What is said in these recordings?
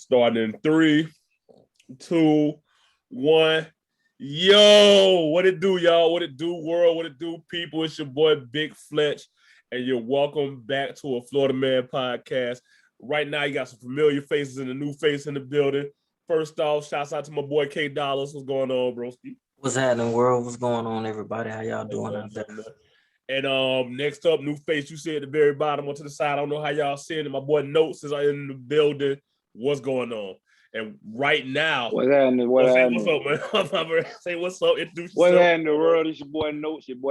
Starting in 3, 2, 1. Yo, what it do, y'all? What it do, world? What it do, people? It's your boy, Big Fletch, and you're welcome back to a Florida Man podcast. Right now, you got some familiar faces and a new face in the building. First off, shouts out to my boy, Dollazz. What's going on, broski? What's happening, world? What's going on, everybody? How y'all doing out there? And next up, new face, you see at the very bottom or to the side. I don't know how y'all seeing it. My boy Notes is in the building. What's going on? And right now, what's happening? What's up, man? Say what's up. Introduce what's yourself. happening in the world? It's your boy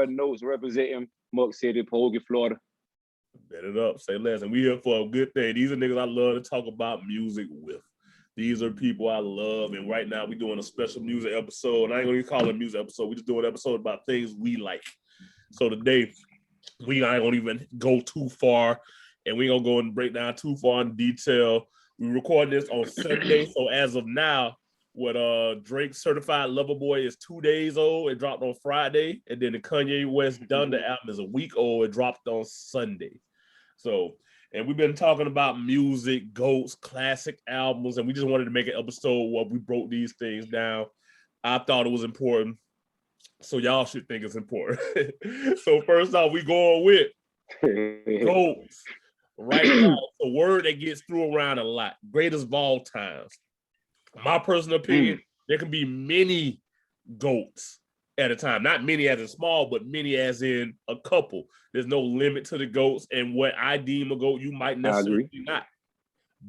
Notes representing Muck City, Pogie, Florida. Bet it up. Say less. And we here for a good thing. These are niggas I love to talk about music with. These are people I love. And right now, we're doing a special music episode. I ain't going to call it a music episode. We just doing an episode about things we like. So today, we ain't gonna even go too far, and we ain't gonna go and break down too far in detail. We record this on Sunday, so as of now, what Drake's Certified Lover Boy is 2 days old. It dropped on Friday, and then the Kanye West Donda album is a week old. It dropped on Sunday. So, and we've been talking about music, GOATs, classic albums, and we just wanted to make an episode where we broke these things down. I thought it was important. So y'all should think it's important. So first off, we going with GOATs. Right now, it's a word that gets thrown around a lot. Greatest of all times. My personal opinion, there can be many GOATs at a time. Not many as in small, but many as in a couple. There's no limit to the GOATs, and what I deem a GOAT, you might necessarily not.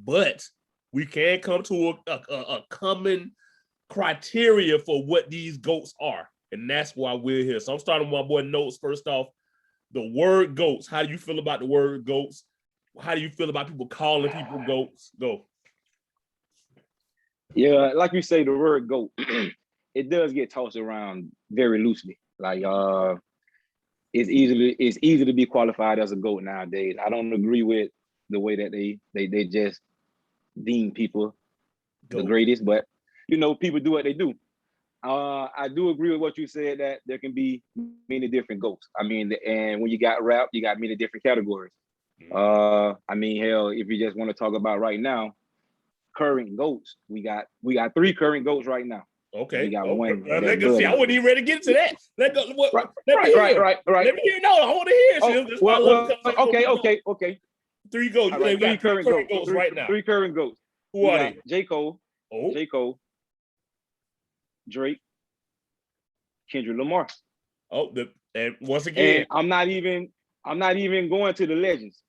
But we can come to a common criteria for what these GOATs are. And that's why we're here. So I'm starting with my boy Notes. First off, the word GOATs. How do you feel about the word GOATs? How do you feel about people calling people GOATs? Go. Yeah, like you say, the word GOAT, it does get tossed around very loosely. Like it's easy to be qualified as a GOAT nowadays. I don't agree with the way that they just deem people the greatest, but you know, people do what they do. I do agree with what you said, that there can be many different GOATs. I mean, and when you got rap, you got many different categories. I mean, hell, if you just want to talk about right now, current GOATs, we got 3 current GOATs right now. Okay. We got one. See, I wasn't even ready to get into that. Let me right. Let me hear. No, I want to hear. Okay. 3 GOATs. Right, 3 current GOATs right now. 3 current GOATs. Who are they? J.O.A.T, Drake, Kendrick Lamar. And once again, and I'm not even going to the legends.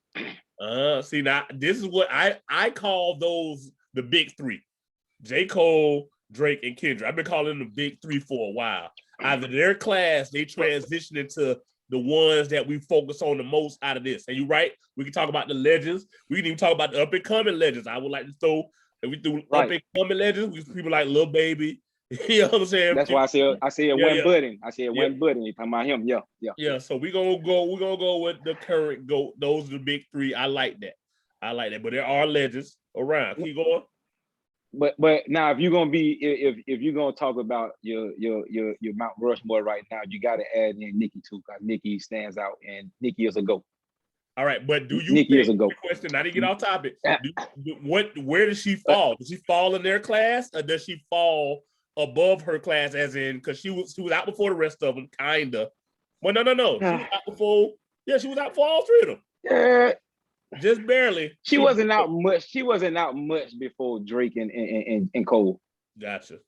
See, now this is what I call those the big 3: J. Cole, Drake, and Kendrick. I've been calling them the big 3 for a while. Either their class, they transition into the ones that we focus on the most out of this. And you're right, we can talk about the legends. We can even talk about the up and coming legends. I would like to throw, if we do up and coming legends, we people like Lil Baby. You know what I'm saying? That's why I said Wayne Budding. I said Wayne Budding. You talking about him? Yeah. So we're gonna go with the current GOAT. Those are the big 3. I like that. But there are legends around. Keep going. But now, if you're gonna if you're gonna talk about your Mount Rushmore right now, you got to add in Nikki too, because Nikki stands out, and Nikki is a GOAT. All right, but do you Nikki is a GOAT? Question. I didn't get off topic. Where does she fall? Does she fall in their class, or does she fall above her class, as in, because she was out before the rest of them, kinda. Well, no. She was out before. Yeah, she was out for all 3 of them. Yeah, just barely. She wasn't out much. She wasn't out much before Drake and Cole. Gotcha.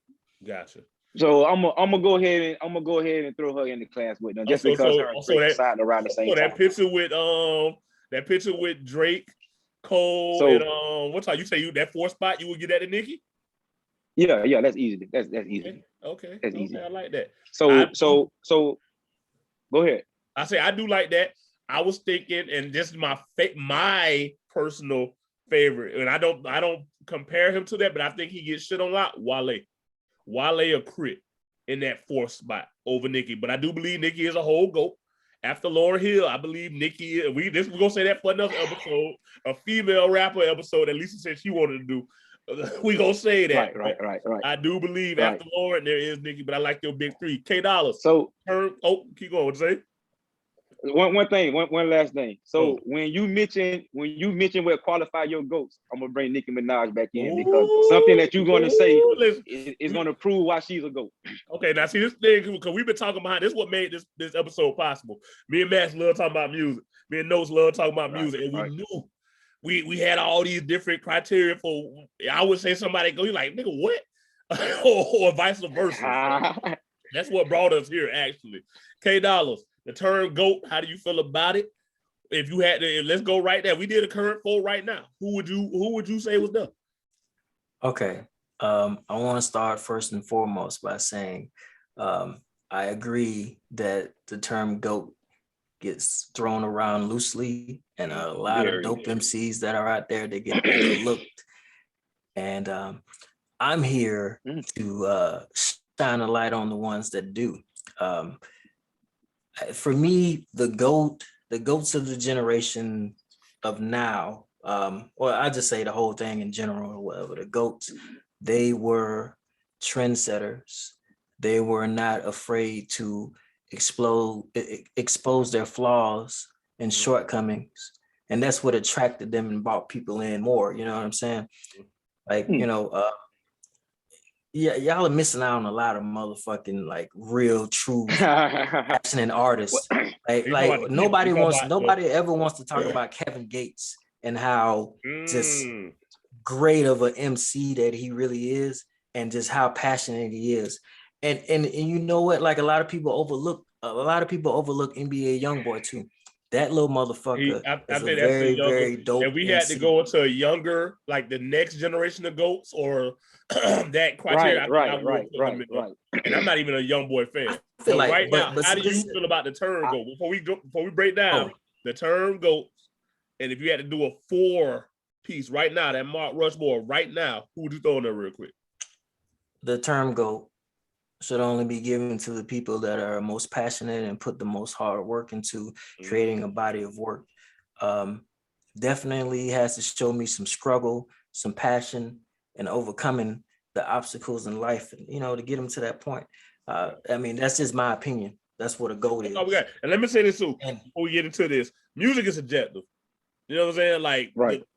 So I'm gonna go ahead and throw her in the class with them, just because her and Drake decided around the same time. That picture with Drake, Cole, and what time you say that 4th spot? You would get that to Nikki? Yeah, that's easy. That's easy. Okay. That's easy. I like that. So go ahead. I say I do like that. I was thinking, and this is my personal favorite, and I don't compare him to that, but I think he gets shit on a lot. Wale a crit in that 4th spot over Nikki, but I do believe Nikki is a whole GOAT. After Lauryn Hill, I believe Nikki. We're gonna say that for another episode, a female rapper episode that Lisa said she wanted to do. We gonna say that. Right. I do believe after Lauren there is Nikki, but I like your big 3. Dollazz. So keep going. What you say? one last thing. So when you mention what qualify your GOATs, I'm gonna bring Nicki Minaj back in because something that you're gonna say is gonna prove why she's a GOAT. Okay, now see this thing, because we've been talking behind this. What made this episode possible? Me and Max love talking about music. Me and Notes love talking about music, and we knew we had all these different criteria for. I would say somebody go, you like, nigga, what? or vice versa. That's what brought us here, actually. Dollazz, the term GOAT, how do you feel about it? If you had to, let's go right there. We did a current poll right now. Who would you say was done? Okay. I want to start first and foremost by saying I agree that the term GOAT gets thrown around loosely, and a lot of dope MCs that are out there, they get overlooked. And I'm here to shine a light on the ones that do. For me, the GOATs of the generation of now, or I just say the whole thing in general or whatever, the GOATs, they were trendsetters. They were not afraid to expose their flaws and shortcomings. And that's what attracted them and brought people in more, you know what I'm saying? Like, you know, yeah, y'all are missing out on a lot of motherfucking like real, true, passionate artists. Like nobody ever wants to talk about Kevin Gates and how just great of an MC that he really is, and just how passionate he is. And you know what? Like a lot of people overlook NBA YoungBoy too. That little motherfucker is a very, very dope. And we had to go into a younger, like the next generation of GOATs, or that criteria. Right. And I'm not even a YoungBoy fan. So like, right now, how do you feel about the term GOAT? Before we break down the term GOAT, and if you had to do a 4-piece right now, that Mark Rushmore right now, who would you throw in there real quick? The term GOAT should only be given to the people that are most passionate and put the most hard work into creating a body of work. Definitely has to show me some struggle, some passion, and overcoming the obstacles in life, you know, to get them to that point. I mean, that's just my opinion. That's what a GOAT is. Okay. And let me say this too, before we get into this, music is subjective. You know what I'm saying? Like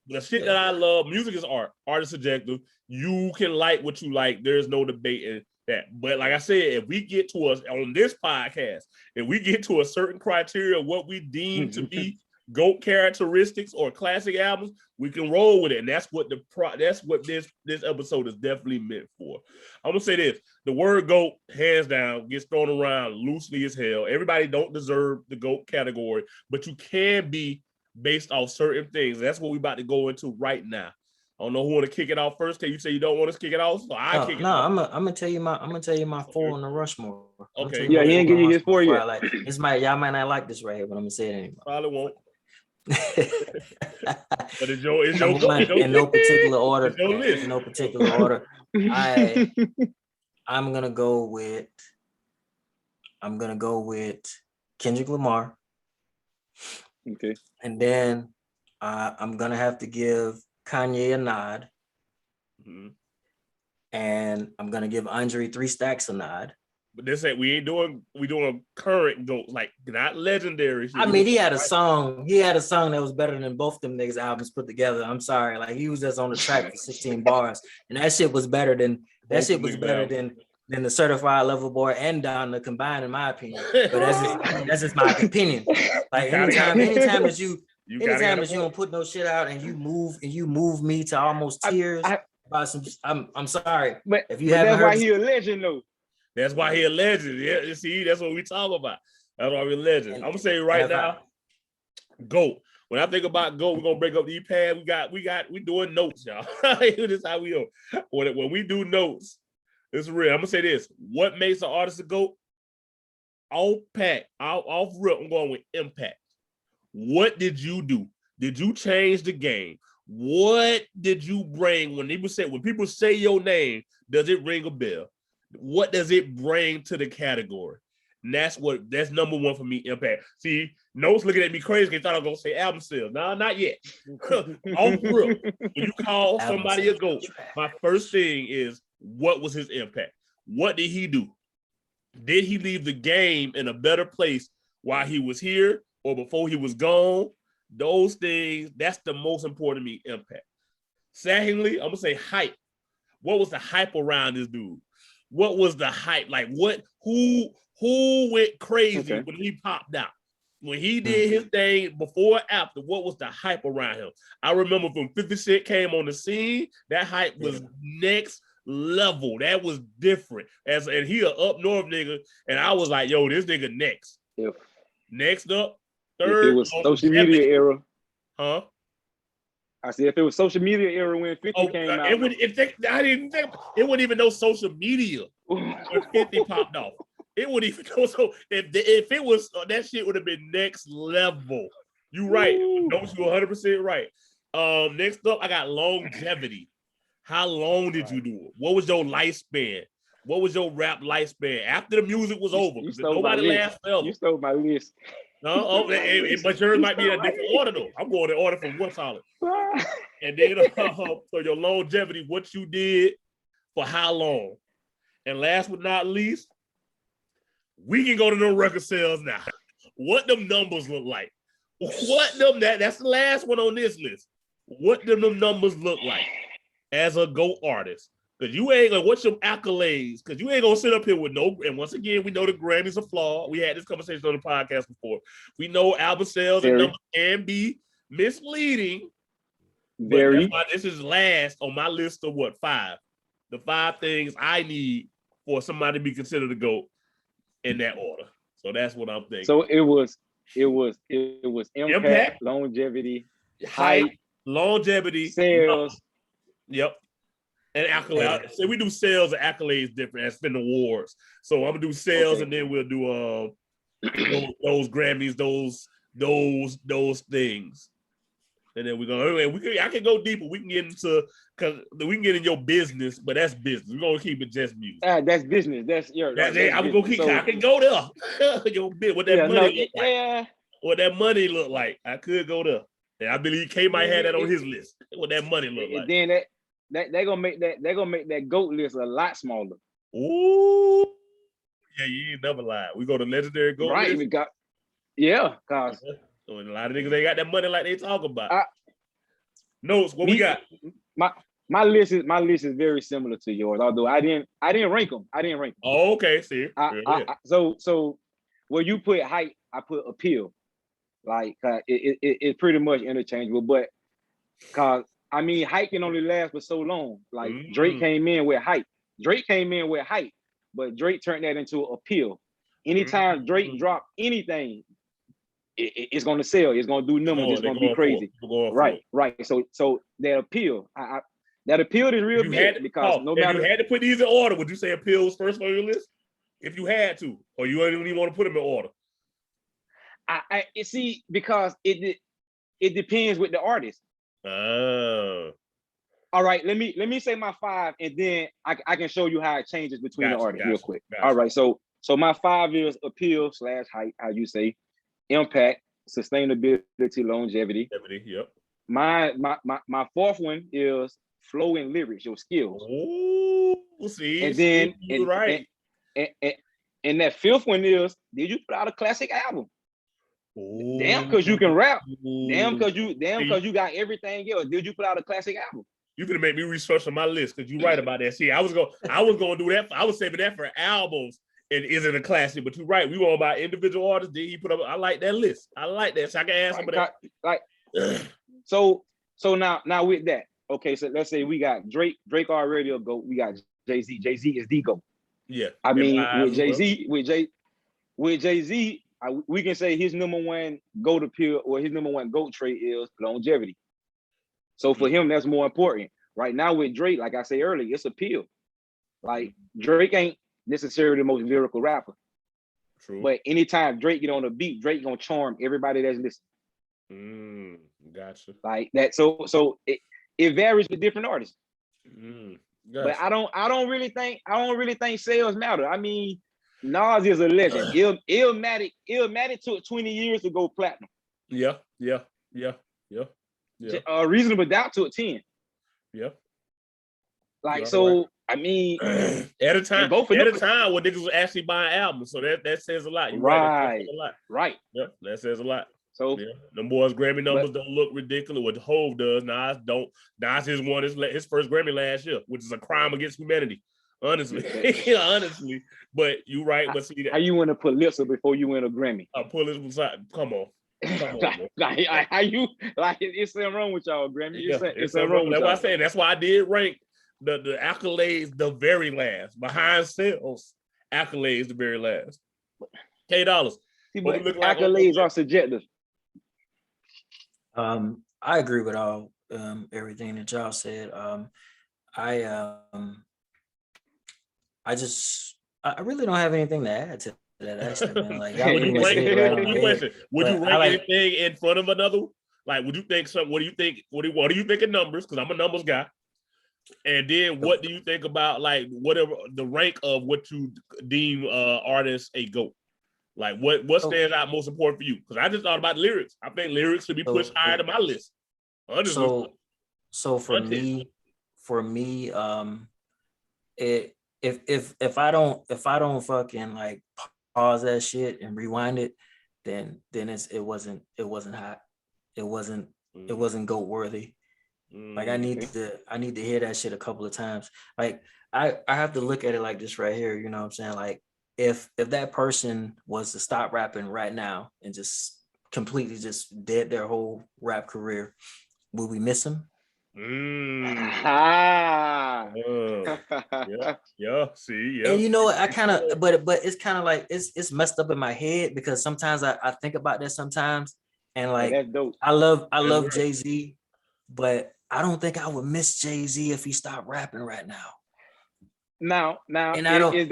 the shit that I love, music is art. Art is subjective. You can like what you like. There's no debate in that. But like I said, if we get to us on this podcast, if we get to a certain criteria of what we deem to be GOAT characteristics or classic albums, we can roll with it. And that's what this episode is definitely meant for. I'm gonna say this: the word GOAT, hands down, gets thrown around loosely as hell. Everybody don't deserve the GOAT category, but you can be based off certain things. That's what we're about to go into right now. I don't know who want to kick it off first. Can you say you don't want us to kick it off? So kick it off. I'm gonna tell you my 4 on the Rushmore. Okay. Yeah, he ain't give you his 4 yet. Like, y'all might not like this right here, but I'm gonna say it anyway. Probably won't. But it's your in no particular order. In no particular order. I'm gonna go with Kendrick Lamar. Okay. And then I'm gonna have to give Kanye a nod. And I'm gonna give Andre 3 Stacks a nod. But this ain't we doing current GOAT, like not legendary. I mean, he had a song that was better than both them niggas' albums put together. I'm sorry. Like he was just on the track for 16 bars. And that shit was better than than the Certified Lover Boy and Donda combined, in my opinion. But that's just my opinion. Like anytime that you don't put no shit out and you move me to almost tears about some. I'm sorry. But if you haven't that's heard, why he a legend though. That's why he a legend. Yeah, see, that's what we talk about. That's why we a legend. I'm gonna say right now, GOAT. When I think about GOAT, we're gonna break up the pad. We doing notes, y'all. This is how we do. When we do notes, it's real. I'm gonna say this: what makes an artist a GOAT? Off rip, I'm going with impact. What did you do? Did you change the game? What did you bring when people say your name? Does it ring a bell? What does it bring to the category? And that's number one for me, impact. See, Notes looking at me crazy because I thought I was gonna say album sales. No, not yet. Off rip, when you call somebody a GOAT, my first thing is, what was his impact? What did he do? Did he leave the game in a better place while he was here, or before he was gone, those things, that's the most important to me, impact. Secondly, I'm gonna say hype. What was the hype around this dude? What was the hype? Like who went crazy when he popped out? When he did his thing before or after, what was the hype around him? I remember when 50 Cent came on the scene, that hype was next level. That was different. And he a up north nigga, and I was like, yo, this nigga next. Next up, third. If it was social media era. Huh? I said if it was social media era when 50 came out. I didn't think it wasn't even no social media when 50 popped off. It wouldn't even go so if it was that shit would have been next level. You right. No, you 100% right. Next up, I got longevity. How long did you do it? What was your lifespan? What was your rap lifespan after the music was over? Because nobody laughed forever. You stole my list. No, but yours might be in a different order though. I'm going in order from what's solid. And then so your longevity, what you did for how long? And last but not least, we can go to the record sales now. What them numbers look like? That's the last one on this list. What do them numbers look like as a GOAT artist? Because you ain't gonna, what's your accolades? Because you ain't gonna sit up here with no, and once again, we know the Grammys are flawed. We had this conversation on the podcast before. We know album sales and numbers can be misleading. Very. But this is last on my list of what, 5? The 5 things I need for somebody to be considered a GOAT in that order. So that's what I'm thinking. So it was impact, longevity, height, longevity, sales. Yep. And accolades. So we do sales and accolades different as spin awards. So I'm gonna do sales and then we'll do those Grammys, those things. And then we're gonna I can go deeper. We can get into because we can get in your business, but that's business. We're gonna keep it just music. That's business. That's it. I can go there. Your bit what that money look like. What that money look like. I could go there. And I believe K might have that on his list. What that money look like. Then they're gonna make that GOAT list a lot smaller. Ooh, yeah, you ain't never lied. We go to legendary GOAT right, list. Cause so a lot of niggas ain't got that money like they talk about. Notes, what we got? My list is very similar to yours, although I didn't rank them. Oh, okay, see. So where you put hype, I put appeal. Like it's pretty much interchangeable, but cause I mean, hype can only last for so long. Like Drake came in with hype. But Drake turned that into appeal. Anytime Drake dropped anything, it's going to sell. It's going to do numbers. It's going to be crazy. Right. So that appeal, that appeal is real big because no matter. If you had to put these in order, would you say appeal was first on your list? If you had to, or you don't even want to put them in order? I see, because it depends with the artist. Oh. All right, let me say my 5, and then I can show you how it changes between the artists real quick. All right, so my 5 is appeal / hype, how you say, impact, sustainability, longevity. Yep. My 4th one is flow and lyrics, your skills. Oh, see. And then right. And that 5th one is, did you put out a classic album? Ooh. Damn, because you can rap. Damn, because you got everything else. Did you put out a classic album? You gonna make me restructure my list because you're right about that. See, I was gonna do that. I was saving that for albums. And is it a classic? But you're right. We were about individual artists. Did he put up? I like that list. I like that. So I can ask some of that. Like, so now with that, okay. So let's say we got Drake already a GOAT. We got JayZ. JayZ is the GOAT. Yeah. I mean, with JayZ, we can say his number 1 GOAT appeal or his number 1 GOAT trait is longevity. So for him, that's more important. Right now with Drake, like I said earlier, it's appeal. Like Drake ain't necessarily the most lyrical rapper. True. But anytime Drake get on a beat, Drake gonna charm everybody that's listening. Gotcha. Like that. So it varies with different artists. Gotcha. But I don't really think sales matter. I mean, Nas is a legend. Illmatic took 20 years to go platinum. Yeah. Reasonable Doubt took 10. Yeah. Like, so, right. I mean, at a time when niggas was actually buying albums. So that says a lot. You're right. Right. Yep, that says a lot. So yeah, them boys' Grammy numbers but don't look ridiculous. What Hove does, Nas don't. Nas his first Grammy last year, which is a crime against humanity. Honestly, honestly. But you right. But see how you want to put Lipsa before you win a Grammy? pull this beside. Come on, how you like it's something wrong with y'all, Grammy? Yeah, It's something wrong with that's y'all. why I say that's why I did rank the accolades the very last. Behind sales, accolades the very last. Dollazz. See, but accolades are subjective. I agree with all everything that y'all said. I really don't have anything to add to that extent, man. Like y'all pretty much hit it right on the head. Would you rank anything in front of another? Like, would you think something? What do you think? What do you think of numbers? Because I'm a numbers guy. And then, what do you think about like whatever the rank of what you deem artists a GOAT? Like, what stands out most important for you? Because I just thought about lyrics. I think lyrics should be pushed higher to my list. So for me, if I don't fucking like pause that shit and rewind it, then it wasn't hot. It wasn't GOAT worthy. Like I need to hear that shit a couple of times. Like I have to look at it like this right here. You know what I'm saying? Like if that person was to stop rapping right now and just completely just dead their whole rap career, will we miss him? Yeah. See, yeah. And you know, I kind of, but it's kind of like it's messed up in my head because sometimes I think about that sometimes, and like that's dope. I love JayZ, but I don't think I would miss JayZ if he stopped rapping right now. Now, and I don't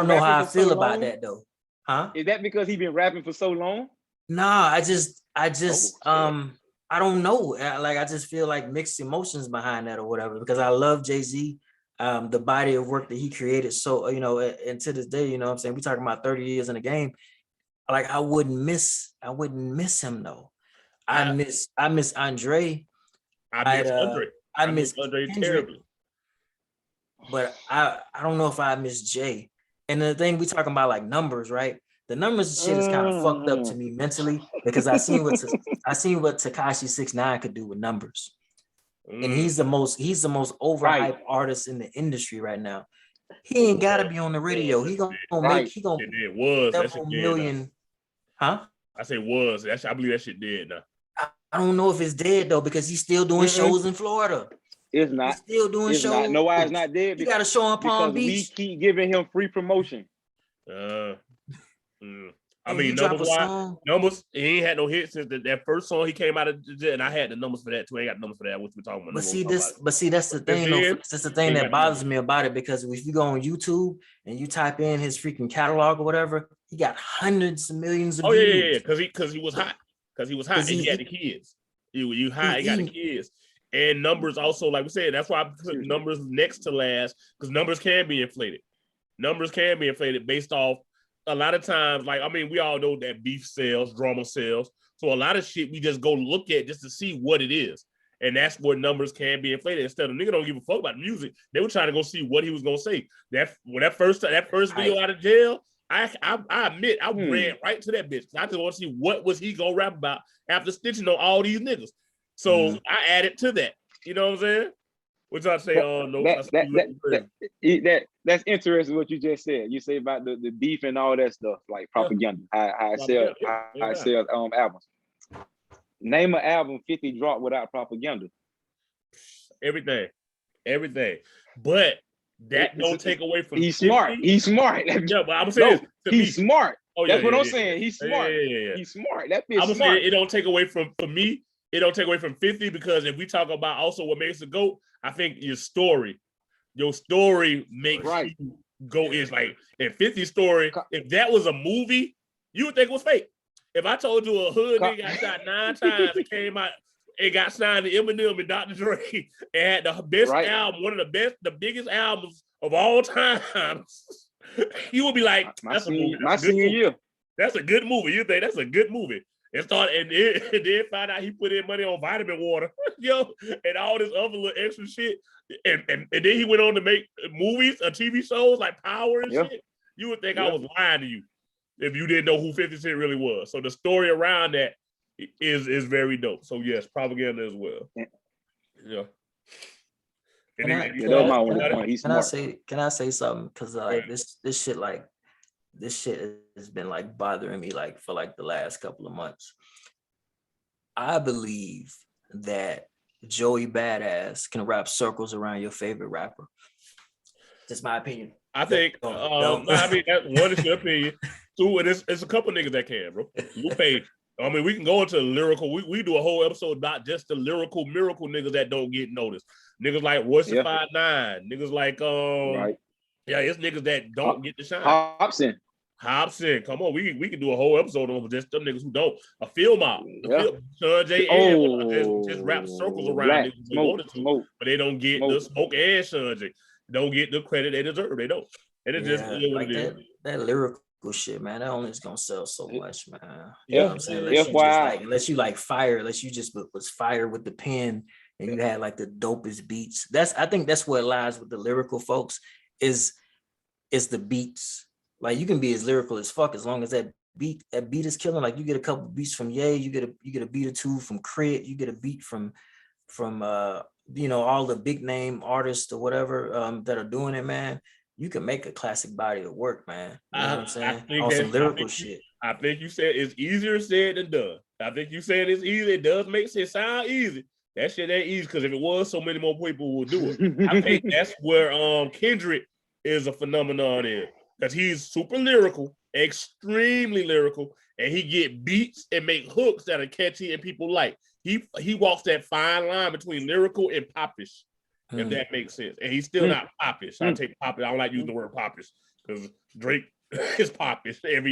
know how I feel about that though, huh? Is that because he's been rapping for so long? Nah, I just I don't know. Like I just feel like mixed emotions behind that or whatever because I love JayZ, the body of work that he created. So you know, and to this day, you know what I'm saying, we talking about 30 years in the game. Like I wouldn't miss him though. I miss Andre. I miss Andre terribly. But I don't know if I miss Jay. And the thing we talking about like numbers, right? The numbers shit is kind of fucked up to me mentally because I seen what Tekashi 6ix9ine could do with numbers. And he's the most overhyped artist in the industry right now. He ain't gotta be on the radio. He gonna several million. Huh? I say was. I believe that shit dead now. I don't know if it's dead though because he's still doing shows in Florida. It's not. He's still doing shows. No, why it's not dead? He got a show in Palm Beach. We keep giving him free promotion. I mean, numbers. He ain't had no hits since that first song he came out of, and I had the numbers for that too. I ain't got numbers for that. What we talking about? But see, that's the thing. That's the thing that bothers me about it because if you go on YouTube and you type in his freaking catalog or whatever, he got hundreds of millions of views. Because he was hot. Because he was hot and he had the kids. You hot, he got the kids. And numbers also, like we said, that's why I put numbers next to last, because numbers can be inflated. Numbers can be inflated based off a lot of times, like, I mean, we all know that beef sells, drama sells. So a lot of shit we just go look at just to see what it is. And that's where numbers can be inflated. Instead of nigga don't give a fuck about the music, they were trying to go see what he was gonna say. That first video out of jail, I admit I ran right to that bitch. I just want to see what was he gonna rap about after stitching on all these niggas. So I added to that. You know what I'm saying? What y'all say? That's interesting what you just said. You say about the beef and all that stuff, like propaganda. I sell albums. Name an album 50 dropped without propaganda. Everything. But that don't take away from he's smart. He's smart. Yeah, but I'm saying he's smart. Oh, that's what I'm saying. He's smart. He's smart. That bitch I'm smart. saying it don't take away from me. It don't take away from 50 because if we talk about also what makes a GOAT, I think your story makes you go is like in 50's story. If that was a movie, you would think it was fake. If I told you a hood nigga got shot 9 times and came out and got signed to Eminem and Dr. Dre and had the best album, one of the biggest albums of all time, you would be like, that's a movie. My senior year. That's a good movie. You think that's a good movie. And then find out he put in money on vitamin water, and all this other little extra shit. And then he went on to make movies or TV shows like Power and shit. You would think I was lying to you if you didn't know who 50 Cent really was. So the story around that is very dope. So yes, propaganda as well. Yeah. Can I, Yeah, that was my only point. He's smart. can I say something? Because like this shit has been like bothering me like for like the last couple of months. I believe that Joey Badass can wrap circles around your favorite rapper. That's my opinion. I think. I mean, that's one is your opinion. Two, and it's a couple niggas that can, bro. Lupe. I mean, we can go into lyrical. We do a whole episode not just the lyrical miracle niggas that don't get noticed. Niggas like Royce 5'9", niggas like right. Yeah, it's niggas that don't get the shine. Hobson, come on, we can do a whole episode on just them niggas who don't. A film out, Sean J. Just wrap circles around niggas they wanted to, but they don't get the Smoke and Sean J. Don't get the credit they deserve. They don't, and it just like that lyrical shit, man. That only is gonna sell so much, man. You know what I'm saying? Unless you like fire, unless you just was fire with the pen and you had like the dopest beats. I think that's what lies with the lyrical folks is the beats. Like you can be as lyrical as fuck as long as that beat is killing. Like you get a couple beats from Ye, you get a beat or two from Crit, you get a beat from all the big name artists or whatever that are doing it, man. You can make a classic body of work, man. You know what I'm saying? On some lyrical shit. I think you said it's easier said than done. I think you said it's easy. It does make it sound easy. That shit ain't easy because if it was, so many more people would do it. I think that's where Kendrick is a phenomenon in. Because he's super lyrical, extremely lyrical, and he get beats and make hooks that are catchy and people like. He walks that fine line between lyrical and popish, if that makes sense. And he's still not popish. I take popish. I don't like using the word popish because Drake is popish. Drake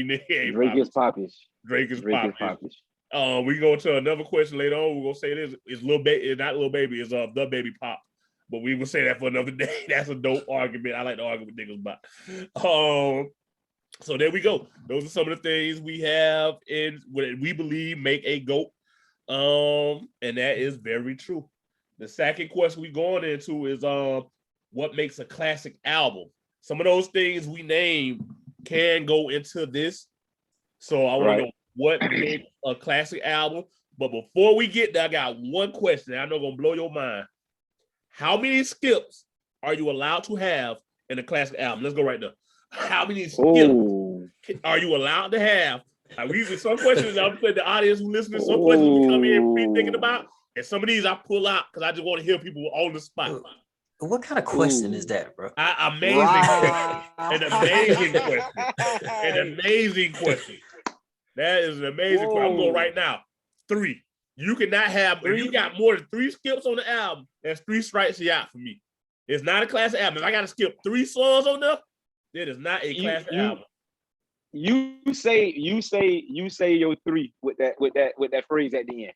is popish. We go to another question later on. We're gonna say this: it's Lil Baby, not Lil Baby, it's the Baby Pop. But we will say that for another day. That's a dope argument. I like to argue with niggas about. So there we go. Those are some of the things we have in what we believe make a GOAT. And that is very true. The second question we going into is what makes a classic album? Some of those things we named can go into this. So I want to know what makes a classic album. But before we get there, I got one question. I know gonna blow your mind. How many skips are you allowed to have in a classic album? Let's go right there. How many skips are you allowed to have? Some questions I'm saying the audience who listening, some questions we come in and be thinking about, and some of these I pull out because I just want to hear people on the spot. What kind of question is that, bro? Amazing question. An amazing question. An amazing question. That is an amazing question. I'm going right now. 3. You cannot have, if you got more than 3 skips on the album, that's 3 strikes you out for me. It's not a classic album. If I got to skip 3 songs on there, it is not a classic album. You say your 3 with that phrase at the end.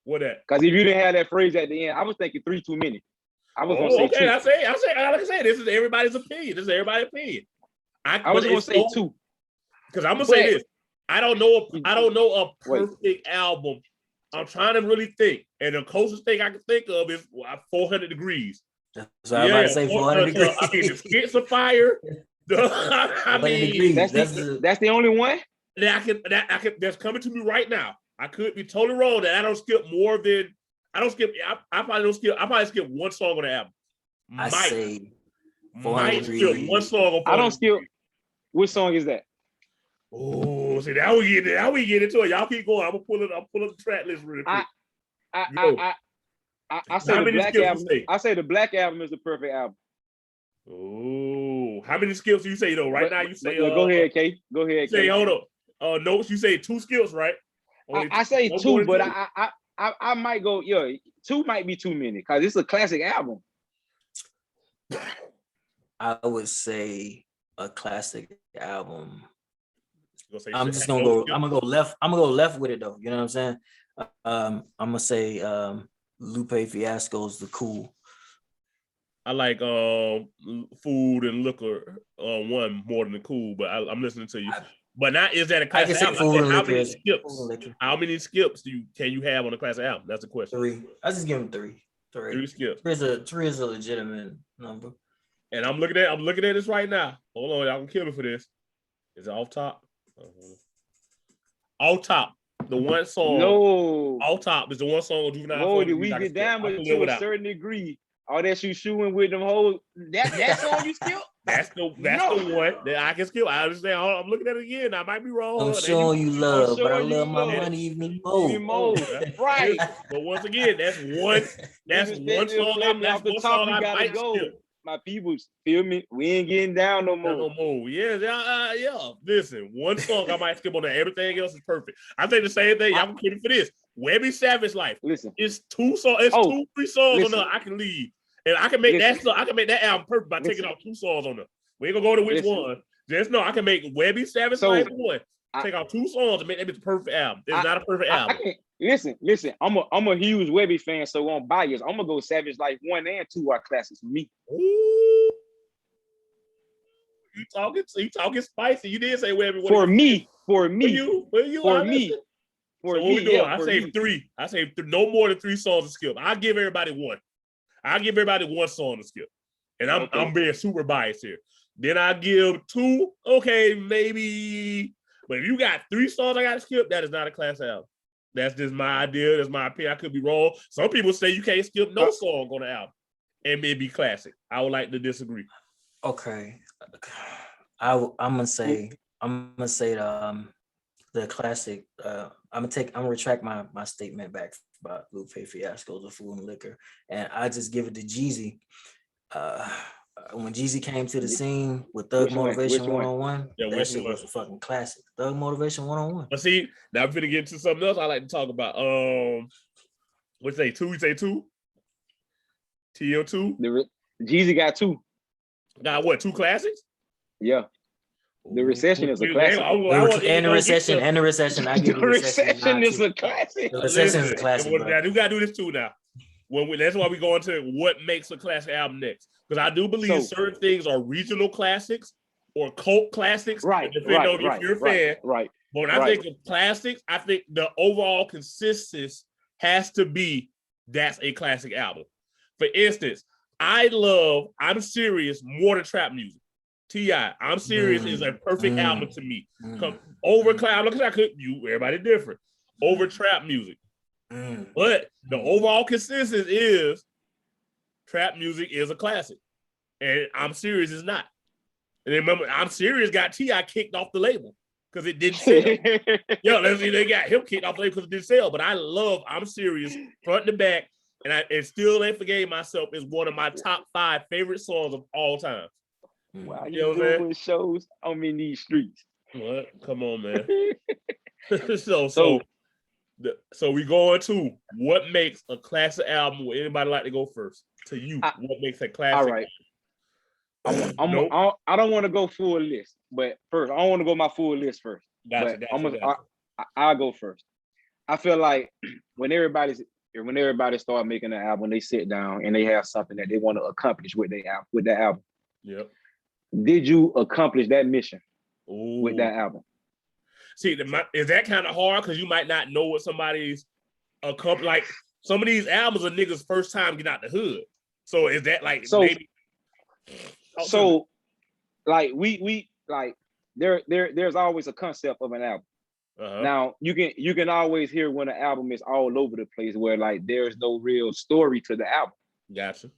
What that? Because if you didn't have that phrase at the end, I was thinking 3 too many. I was gonna say 2. I say, like I said, this is everybody's opinion. I was gonna say 2. Because I'm gonna say this. I don't know a perfect album. I'm trying to really think, and the closest thing I can think of is 400 Degrees. So I'm about to say 400 degrees. I mean, the skits of fire. I mean, that's the only one that's coming to me right now. I could be totally wrong that I don't skip more than I probably skip 1 song on the album. I say 400 skip 1 song on. I don't skip. Which song is that? Oh, see, now we get into it. Y'all keep going. I'll pull up the track list real quick. I say the Black Album. I say the Black Album is the perfect album. Oh, how many skips do you say though? Right now you say. Go ahead, Kay. Go ahead. Say hold up. Notes. You say 2 skips, right? I say 2, but I might go. 2 might be too many because it's a classic album. I would say a classic album. I'm just gonna go. I'm gonna go left. I'm gonna go left with it though. You know what I'm saying? I'm gonna say Lupe Fiasco's The Cool. I like Food and Liquor 1 more than The Cool, but I'm listening to you. But not is that a classic album? How many skips can you have on a classic album? That's the question. 3. I just give him 3. 3 skips. 3 is a legitimate number. And I'm looking at this right now. Hold on, y'all can kill me for this. Is it off top? Off top. The one song No, off top is the one song on Juvenile no, 40 did we get down I with can to live a without. certain degree? All that you shooting with them hoes, that song you skip? That's the one that I can skip. I understand. I'm looking at it again. I might be wrong. I'm showing you love, but I showing you love my love. money even Even more. more. Right. But once again, that's one song. That's one song I might skip. My people, feel me? We ain't getting down no more. No more. Yeah. Listen, one song I might skip on that. Everything else is perfect. I think the same thing. Y'all can keep it for this. Webby Savage Life. Listen, it's 2 songs. It's 2-3 songs on there I can leave. And I can make that song, I can make that album perfect by taking out 2 songs on there. We ain't gonna go to which one. Just know I can make Webby Savage Life 1. Take out 2 songs and make that bitch a perfect album. It's not a perfect album. Listen. I'm a huge Webby fan, so on bias, I'm gonna go Savage Life 1 and 2 are classics for me. Ooh. You talking spicy. You did say Webby. For me. So what we doing? I say 3. I say no more than 3 songs to skip. I'll give everybody 1. I'll give everybody 1 song to skip. And I'm being super biased here. Then I give 2. Okay, maybe. But if you got 3 songs I got to skip, that is not a class album. That's just my idea. That's my opinion. I could be wrong. Some people say you can't skip no song on the album and it be classic. I would like to disagree. Okay. I'm gonna say the classic. I'm gonna retract my statement back about Lupe Fiasco's A Fool and Liquor, and I just give it to JayZ. When JayZ came to the scene with Thug Motivation 101, that shit was a fucking classic. Thug Motivation 101. But see, now I'm gonna get into something else I like to talk about. What's say 2? You say 2? TO2? JayZ got 2. Got what? 2 classics? Yeah. The Recession is a classic. And the recession. I give the Recession is a classic. The Recession is a classic. We gotta do this too now. That's why we go into what makes a classic album next. Because I do believe certain things are regional classics or cult classics. Right. Depending on if you're a fan. Right. But when I think of classics, I think the overall consistency has to be that's a classic album. For instance, I love I'm Serious more than trap music. T.I. I'm Serious is a perfect album to me. Over Cloud, look at everybody different. Over trap music. But the overall consensus is trap music is a classic. And I'm Serious is not. And remember, I'm Serious got T.I. kicked off the label because it didn't sell. They got him kicked off the label because it didn't sell. But I love I'm Serious front to back. And I still ain't forgave myself is one of my top 5 favorite songs of all time. Wow, you doing shows I'm in these streets. What? Come on, man. So we going to what makes a classic album? Would anybody like to go first? To you, what makes a classic? All right. I don't want to go full list, but first I want to go my full list first. Gotcha. I'll go first. I feel like when everybody start making an album, they sit down and they have something that they want to accomplish with that album. Yep. Did you accomplish that mission with that album? See, is that kind of hard because you might not know what somebody's accomplished? Like some of these albums are niggas' first time getting out the hood. So is that like maybe? So, like we like there's always a concept of an album. Now you can always hear when an album is all over the place where like there's no real story to the album. Gotcha.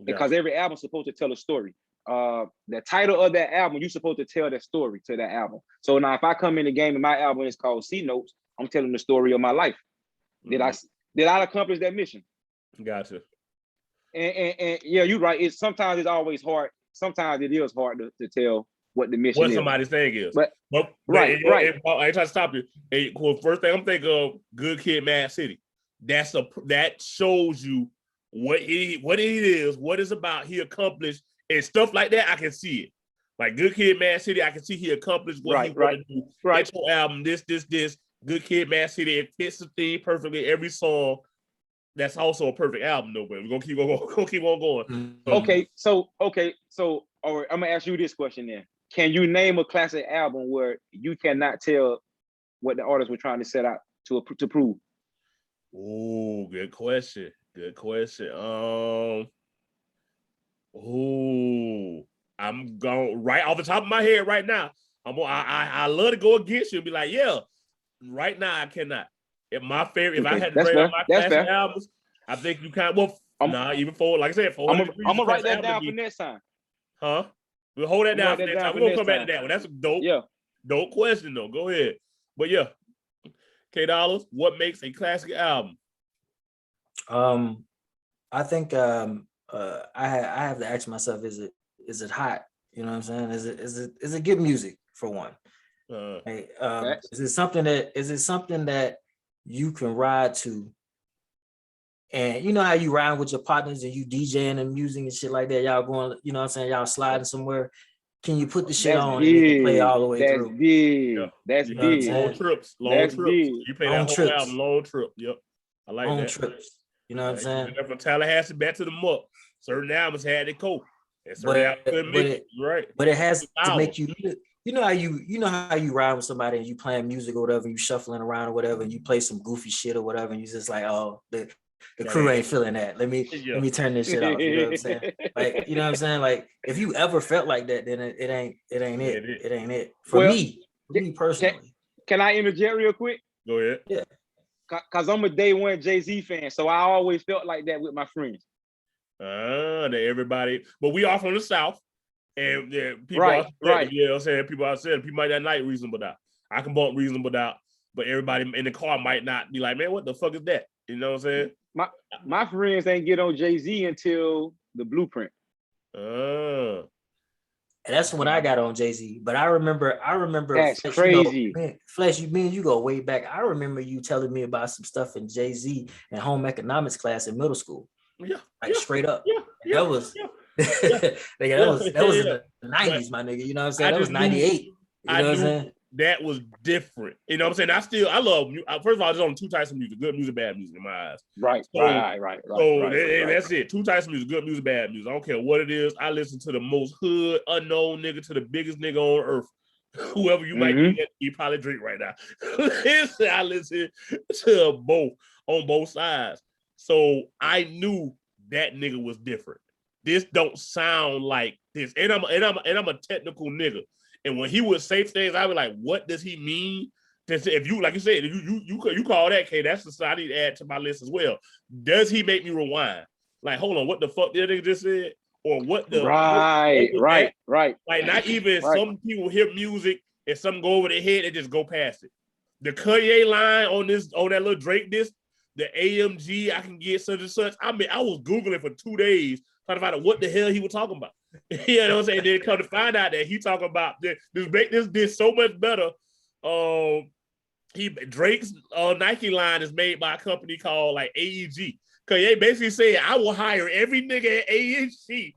Because every album's supposed to tell a story. The title of that album, you're supposed to tell that story to that album. So now if I come in the game and my album is called C Notes, I'm telling the story of my life. Did I accomplish that mission? Gotcha. And yeah, you're right. Sometimes it's always hard. Sometimes it is hard to tell what the mission is. What somebody's saying is. But I ain't trying to stop you. First thing I'm thinking of, Good Kid, Mad City. That shows you what it is, what it's about. He accomplished and stuff like that. I can see it. Like Good Kid, Mad City. I can see he accomplished what he wanted to do. Right. Intro album. This. Good Kid, Mad City. It fits the theme perfectly. Every song. That's also a perfect album, though. But we're gonna keep on going. Okay. So all right, I'm gonna ask you this question then. Can you name a classic album where you cannot tell what the artists were trying to set out to prove? Oh, good question. I'm going right off the top of my head right now. I love to go against you and be like, yeah, right now I cannot. If my favorite, if I Okay, had to that's rate fair. out my That's classic fair. albums, I think you kind of even for like I said, I'm 400 Degrees. gonna write that album down to for me. next time. Huh? We'll hold that I'm down gonna for write that next down time. for We're gonna next come back to time. that one. That's a dope, Yeah. dope question though. Go ahead. But yeah, K-Dollazz, what makes a classic album? I think I have to ask myself, is it hot? You know what I'm saying? Is it good music for one? Hey, is it something that you can ride to? And you know how you ride with your partners and you DJing and music and shit like that. Y'all going, you know what I'm saying? Y'all sliding somewhere. Can you put the shit That's on big. and it can play all the way That's through? big. Yeah. That's You know what I'm big. saying? Long trips. That's big. You play Long that whole trips. album, long trip. Yep. I like Long that. trips. You know what I'm saying? From Tallahassee back to the muck. Certain albums had to cope. And certain albums couldn't make it. Right. But it has to make you, you know how you ride with somebody and you playing music or whatever, you shuffling around or whatever, and you play some goofy shit or whatever, and you just like, oh, the crew ain't feeling that. Let me turn this shit off. You know what I'm saying? Like, you know what I'm saying? Like, if you ever felt like that, then it ain't it. It ain't it. For me personally. Can I interject real quick? Go ahead. Yeah. Cause I'm a day one JayZ fan, so I always felt like that with my friends. That everybody, but we are from the South, and people right. You know what I'm saying? People might not like Reasonable Doubt. I can bump Reasonable Doubt, but everybody in the car might not be like, man, what the fuck is that? You know what I'm saying? My friends ain't get on JayZ until the Blueprint. And that's when I got on JayZ. But I remember that's Fletch, crazy. Fletch, you go way back. I remember you telling me about some stuff in JayZ and home economics class in middle school. Yeah. Straight up. Yeah. That was that was in the 90s, my nigga. You know what I'm saying? That was 98. You know what I'm saying? That was different. You know what I'm saying? I love, first of all, there's only two types of music: good music, bad music in my eyes. Right. That's it. Two types of music: good music, bad music. I don't care what it is. I listen to the most hood, unknown nigga to the biggest nigga on earth. Whoever you might be, you probably drink right now. I listen to both on both sides. So I knew that nigga was different. This don't sound like this. And I'm a technical nigga. And when he would say things, I was like, what does he mean? If you, like you said, you call that, K, that's the side I need to add to my list as well. Does he make me rewind? Like, hold on, what the fuck did nigga just said? Or what the right. Like, not even some people hear music and some go over their head and just go past it. The Kanye line on that little Drake disc, the AMG, I can get such and such. I mean, I was Googling for 2 days trying to find out what the hell he was talking about. You know what I'm saying? Then come to find out that he talking about this so much better. Drake's Nike line is made by a company called like AEG. Kanye basically said, I will hire every nigga at AEG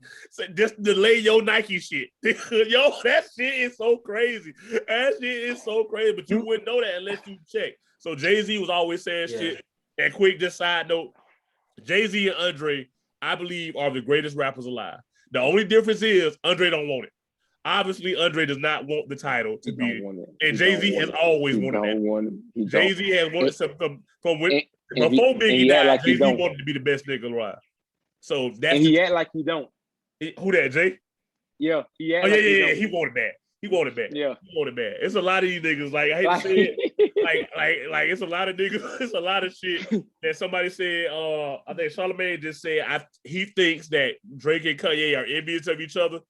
just to lay your Nike shit. Yo, that shit is so crazy. That shit is so crazy, but you wouldn't know that unless you check. So JayZ was always saying shit. And quick, just side note, JayZ and Andre, I believe, are the greatest rappers alive. The only difference is Andre don't want it. Obviously, Andre does not want the title to be it. And JayZ has always wanted that. JayZ has wanted something from when before Biggie died, like JayZ wanted to be the best nigga alive. So that's and he act like he don't. Who that, Jay? Yeah. He wanted bad. He wanted bad. Yeah. He wanted bad. It's a lot of these niggas, like, I hate to say it, like it's a lot of niggas, it's a lot of shit that somebody said, I think Charlamagne just said he thinks that Drake and Kanye are envious of each other,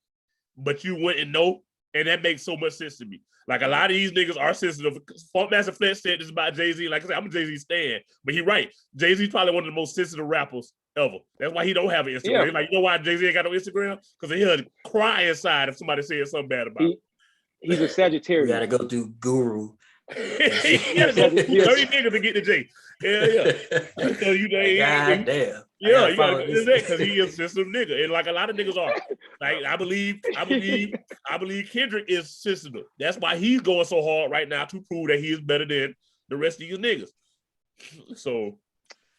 but you wouldn't know. And that makes so much sense to me. Like, a lot of these niggas are sensitive. Funkmaster Fletch said this about JayZ. Like I said, I'm a JayZ stan, but he's right. JayZ's probably one of the most sensitive rappers ever. That's why he don't have an Instagram. Yeah. Like, you know why JayZ ain't got no Instagram? Because he'll cry inside if somebody says something bad about him. He's a Sagittarius. You gotta go through Guru. You gotta go through 30 niggas to get to Jay. Yeah. Because you God damn. Yeah, you gotta go because he is a sensitive nigga. And like a lot of niggas are. Like, I believe Kendrick is sensitive. That's why he's going so hard right now to prove that he is better than the rest of these niggas. So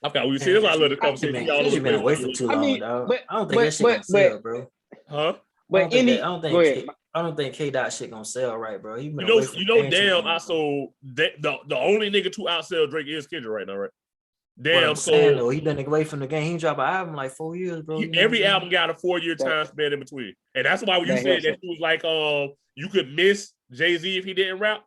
okay, we see this. I love the conversation. You've been away for too long, dog. But, I don't think that shit gonna sell, bro. Huh? But I don't think K-Dot shit gonna sell right, bro. Damn. Also, the only nigga to outsell Drake is Kendrick right now, right? Damn. So he been away from the game. He ain't dropped an album like 4 years, bro. Every album got a 4-year time span in between, and that's why when you said that he was like, you could miss JayZ if he didn't rap.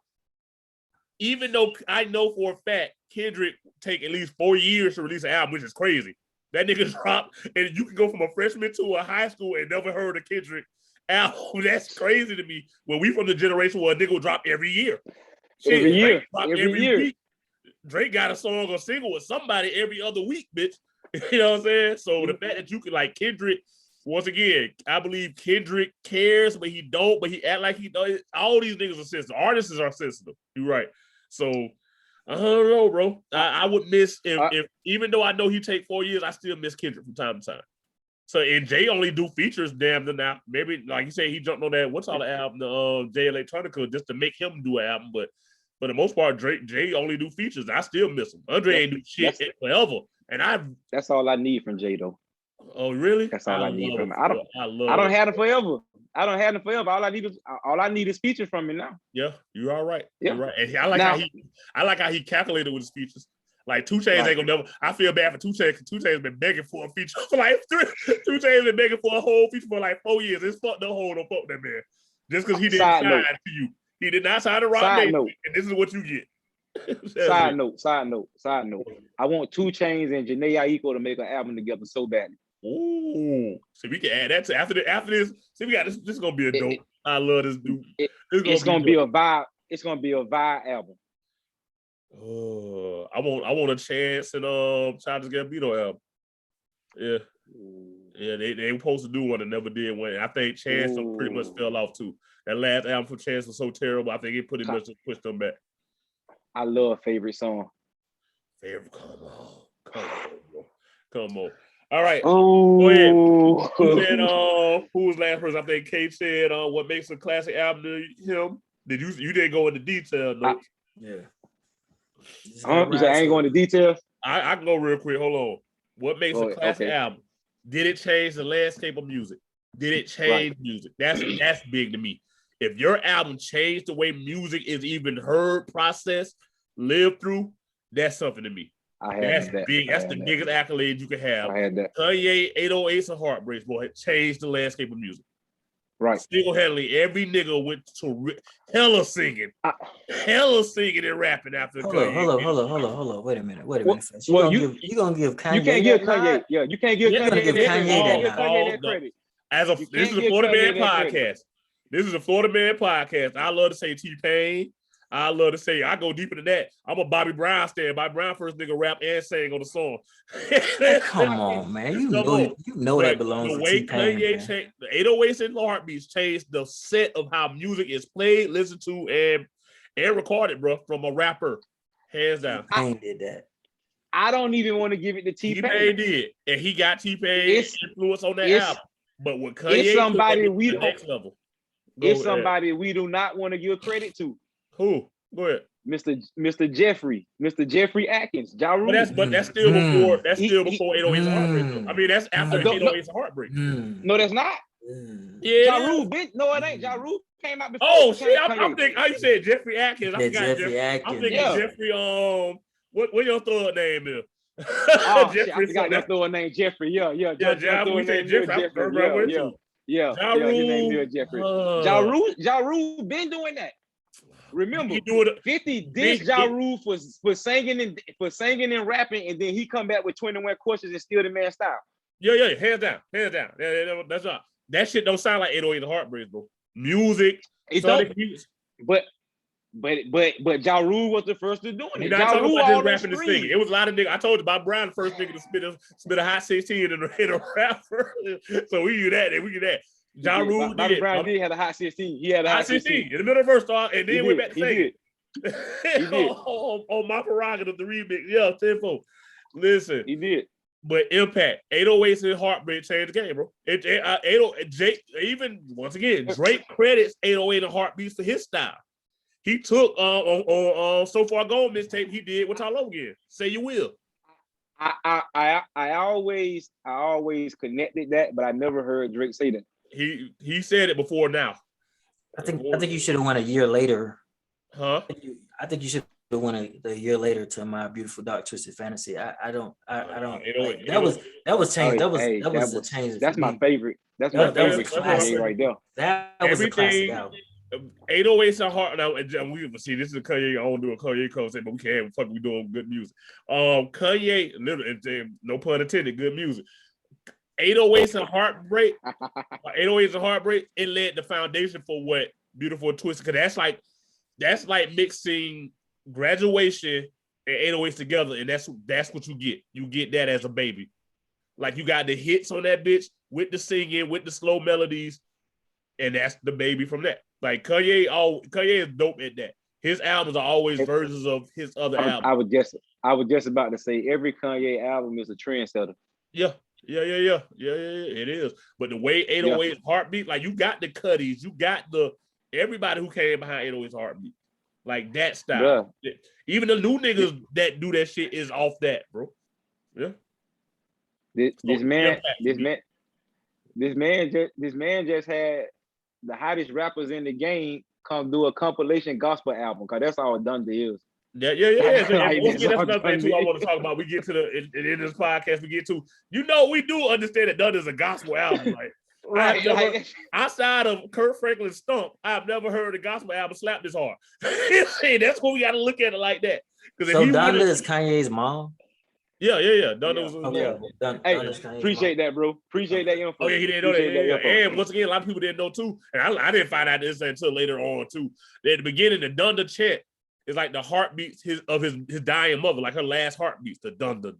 even though I know for a fact Kendrick take at least 4 years to release an album, which is crazy. That nigga dropped, and you can go from a freshman to a high school and never heard a Kendrick album. That's crazy to me. When we from the generation where a nigga will drop every year. Shit, every year, every year. week. Drake got a song or single with somebody every other week, bitch. You know what I'm saying? So the fact that you can like Kendrick, once again, I believe Kendrick cares, but he don't, but he act like he does. All these niggas are sensitive. Artists are sensitive. You're right. So I don't know, bro. I would miss if even though I know he take 4 years, I still miss Kendrick from time to time. So and Jay only do features damn near now. Maybe like you say he jumped on that what's all the album, the Jay Electronica, just to make him do an album, but for the most part, Jay only do features. I still miss him. Andre ain't do shit forever. And that's all I need from Jay though. Oh really? That's all I need from him. I don't have him forever. I don't have him forever. All I need is features from him now. Yeah, you're all right. Yeah. You're right. And I like how he calculated with his features. Like 2 Chainz ain't gonna never. I feel bad for 2 Chainz. 2 Chainz been begging for a feature for like 3. 2 Chainz been begging for a whole feature for like 4 years. It's fuck the whole don't fuck that man. Just because he didn't sign to you. He did not sign to Rock Nation, and this is what you get. Side note. I want 2 Chainz and Jhené Aiko to make an album together so badly. Ooh, so we can add that to after this. See, we got this. This is gonna be a dope. I love this dude. It's gonna be a vibe. It's gonna be a vibe album. I want a Chance and Childish Gambino album. Yeah. Yeah, they were supposed to do one and never did one. I think Chance pretty much fell off too. That last album for Chance was so terrible. I think it pretty much just pushed them back. I love favorite song. Come on. All right. Oh. Go ahead. Who said, who was last person? I think Kate said what makes a classic album to him. You didn't go into detail, no? Yeah. You said I ain't going into details? I can go real quick. Hold on. What makes a classic album? Did it change the landscape of music? Did it change music? That's big to me. If your album changed the way music is even heard, processed, lived through, that's something to me. That's big. That's the biggest accolade you can have. I had that. Kanye, 808s and Heartbreaks, boy, it changed the landscape of music. Right. Single-handedly, every nigga went to hella singing and rapping after Kanye. Hold on. Wait a minute. You gonna give Kanye? You can't give Kanye. Yeah, you can't give Kanye that credit. This is a Florida Man podcast. This is a Florida Man podcast. I love to say T-Pain. I love to say, I go deeper than that. I'm a Bobby Brown stan. Bobby Brown first nigga rap and sang on the song. Come on, man. You know that belongs to T-Pain. The way Kanye changed, the 808s and Heartbeats changed the set of how music is played, listened to, and recorded, bro, from a rapper. Hands down. T-Pain did that. I don't even want to give it to T-Pain. T-Pain did. And he got T-Pain influence on that album. But with Kanye, it's somebody we the next level. Somebody we do not want to give credit to. Who? Go ahead. Mr. Jeffrey Atkins. Ja Rule. But that's still before 808s and Heartbreak. I mean, that's after 808s and Heartbreak. No, that's not. Yeah. Ja Rule, no, it ain't. Ja Rule came out before. Oh shit! I'm thinking. How you said Jeffrey Atkins? I forgot Jeffrey Atkins. I'm thinking Jeffrey. What your third name is? Oh shit! I forgot your third name, Jeffrey. Yeah. We said Jeffrey. Yeah. His name is Jeffrey. Ja Rule been doing that. Remember, 50 dissed Ja Rule for singing and rapping, and then he come back with 21 Questions and still the man style. Yeah, hands down. That's right. That shit don't sound like 808 and Heartbreaks, bro. Music, it don't. But Ja Rule was the first to doing it. You're not talking about just rapping and singing. It was a lot of niggas. I told you, Bob Brown, the first nigga to spit a hot 16 in a rapper. So we do that. Ja Rule did. Bobby Brown did have a hot 16. He had a hot 16 in the middle of the verse, and then went back to sing. He did. on my prerogative, the remix. Yeah, tenfold. Listen, he did. But impact 808s and Heartbreak changed the game, bro. Even once again, Drake credits 808 and Heartbeats for his style. He took on So Far Gone mixtape. He did what all over again. Say You Will. I always connected that, but I never heard Drake say that. He said it before now. I think you should have went a year later. Huh? I think you should have went a year later to My Beautiful Dark Twisted Fantasy. I don't. That was changed. That was a change. That's my favorite. That's my favorite classic right there. That was a classic album. 808s and Heart. Now, and we see this is a Kanye. I don't do a Kanye concept, but we can't. Fuck, we doing good music. Kanye, no pun intended, good music. 808s and Heartbreak. 808s and Heartbreak. It laid the foundation for what Beautiful Twisted. Because that's like mixing Graduation and 808s together, and that's what you get. You get that as a baby. Like you got the hits on that bitch with the singing, with the slow melodies, and that's the baby from that. Like Kanye is dope at that. His albums are always versions of his other albums. I was just about to say every Kanye album is a trendsetter. Yeah. It is. But the way 808's Heartbeat, like you got the Cuddies, you got everybody who came behind 808's Heartbeat, like that style. Yeah. Even the new niggas that do that shit is off that, bro. Yeah. This man just had the hottest rappers in the game come do a compilation gospel album, because that's all Donda is. Yeah. So, that's another thing too I want to talk about. We get to in this podcast, we get to, we do understand that Donda is a gospel album. Like, right. Outside of Kurt Franklin's Stump, I've never heard a gospel album slap this hard. That's what we got to look at it like that. So Donda is Kanye's mom? Yeah. Donda was Appreciate that, bro. Appreciate that info. Oh, yeah, he didn't know that. Yeah. And once again, a lot of people didn't know too. And I didn't find out this until later on too. At the beginning, the Donda chant is like the heartbeats of his dying mother, like her last heartbeats. The Donda.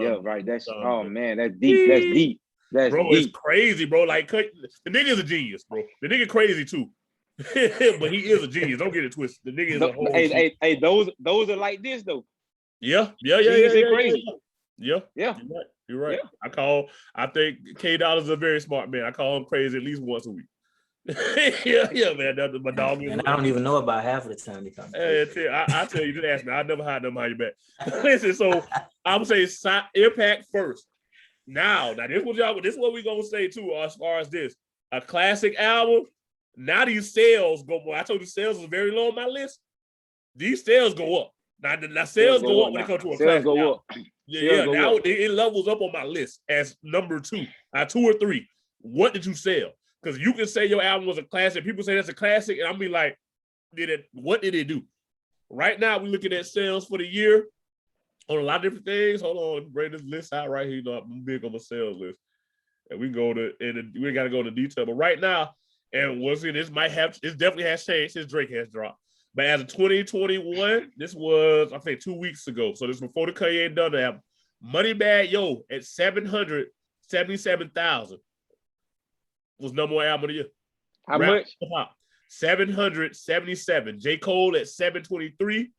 Yeah, right. That's oh man, that's deep. That's bro, deep. It's crazy, bro. Like the nigga is a genius, bro. The nigga crazy too. But he is a genius. Don't get it twisted. The nigga is a whole hey, those are like this though. Yeah. Crazy. Yeah. You're right. Yeah. I think K Dollazz is a very smart man. I call him crazy at least once a week. yeah, man. That's my dog. And I don't even know about half of the time he comes. I tell you, just ask me. I never hide them behind your back. Listen, so I'm saying impact first. Now this is what we're gonna say too, as far as this. A classic album. Now these sales go more. I told you sales was very low on my list. These sales go up. Now sales go up when it comes to a classic album. Now it levels up on my list as number 2. 2 or 3. What did you sell? Because you can say your album was a classic. People say that's a classic, and I'll be like, what did it do? Right now, we're looking at sales for the year on a lot of different things. Hold on, let me bring this list out right here. I'm big on the sales list. And we got to go into detail. But right now, and once again, this definitely has changed since Drake has dropped. But as of 2021, this was, I think, 2 weeks ago. So this was before the Kanye and Donda album. Money Bad Yo at 777,000 was number 1 album of the year. How much? 777. J. Cole at 723.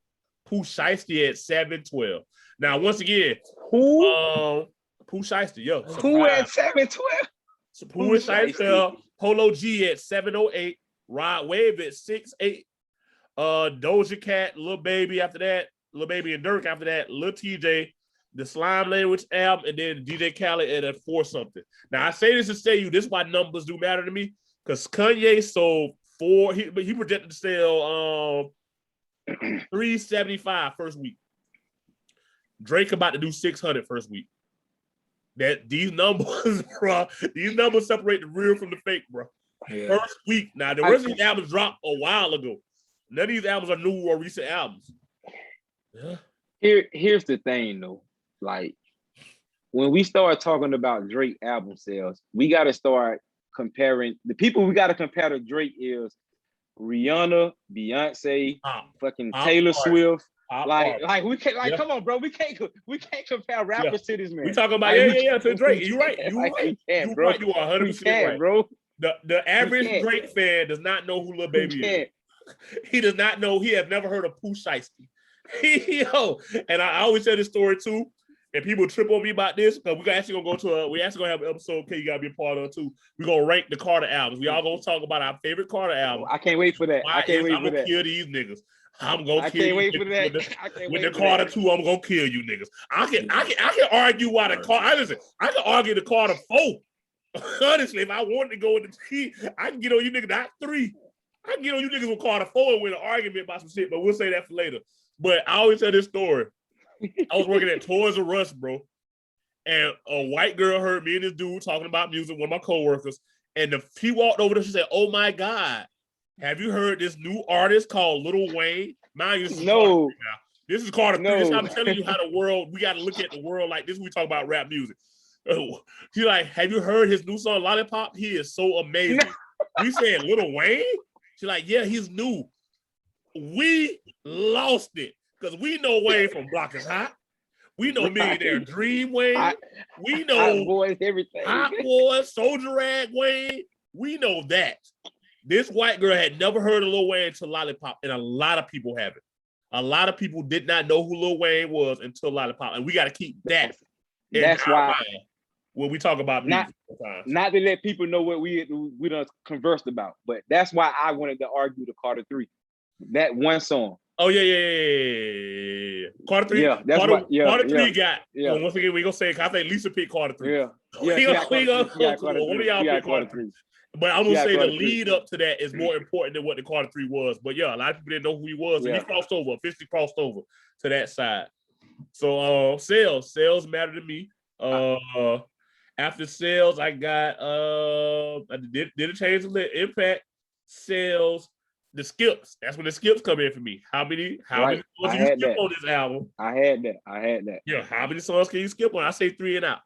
Pooh Shiesty at 712. Now, once again, Pooh Shiesty, yo. Who at 712? So Pooh Shiesty, Polo G at 708. Rod Wave at 68. Doja Cat, Lil Baby after that, Lil Baby and Durk after that, Lil TJ, the Slime Language album, and then DJ Khaled at 4 something. Now I say this to say this is why numbers do matter to me, because Kanye sold 4, he projected to sell 375 first week. Drake about to do 600 first week. That these numbers, bro, these numbers separate the real from the fake, bro. Yeah. First week. Now the rest of these albums dropped a while ago. None of these albums are new or recent albums. Yeah. Here's the thing though. Like when we start talking about Drake album sales, we got to start comparing the people we got to compare to Drake is Rihanna, Beyonce, Taylor Swift. Like we can't come on, bro. We can't compare rappers to this man. We talking about to Drake. You're right. You right. You are 100% right, bro. The average Drake fan does not know who Lil Baby is. He does not know. He has never heard of Pooh Shiesty. And I always tell this story too. And people trip on me about this, because we're actually gonna have an episode. Okay, you gotta be a part of it too. We're gonna rank the Carter albums. We all gonna talk about our favorite Carter album. I can't wait for that. I'm gonna kill these niggas. I'm gonna kill you. With the Carter 2, I'm gonna kill you niggas. I can argue why the Carter. Listen, I can argue the Carter 4. Honestly, if I wanted to go in the T, I can get on you niggas not 3. I can get on you niggas with Carter 4 and win an argument about some shit, but we'll say that for later. But I always tell this story. I was working at Toys R Us, bro, and a white girl heard me and this dude talking about music, one of my coworkers, And he walked over there, she said, "Oh my God, have you heard this new artist called Lil Wayne?" Mind you, this is Carter 3 now. This is Carter 3. This is, I'm telling you how the world, we got to look at the world like this when we talk about rap music. She's like, "Have you heard his new song, Lollipop? He is so amazing." We said, "Lil Wayne?" She's like, "Yeah, he's new." We lost it because we know Wayne from Block is Hot. We know Millionaire Dream Wayne. We know Hot Boys, everything. Hot Boys, Soldier Rag Wayne. We know that. This white girl had never heard of Lil Wayne until Lollipop, and a lot of people haven't. A lot of people did not know who Lil Wayne was until Lollipop, and we got to keep that. That's why when we talk about music, not to let people know what we done conversed about, but that's why I wanted to argue the Carter 3. That one song. Oh yeah. Carter 3. Yeah, that's Carter, what. Yeah, Carter 3 yeah, got. yeah. Well, once again, we gonna say I think Lisa picked Carter 3. Yeah. One of y'all picked Carter 3. But I'm gonna say the lead up to that is more important than what the Carter 3 was. But yeah, a lot of people didn't know who he was, and he officially crossed over to that side. So sales matter to me. After sales, I got I did a change of impact, sales, the skips. That's when the skips come in for me. How many songs do you skip on this album? I had that. Yeah, how many songs can you skip on? I say 3 and out.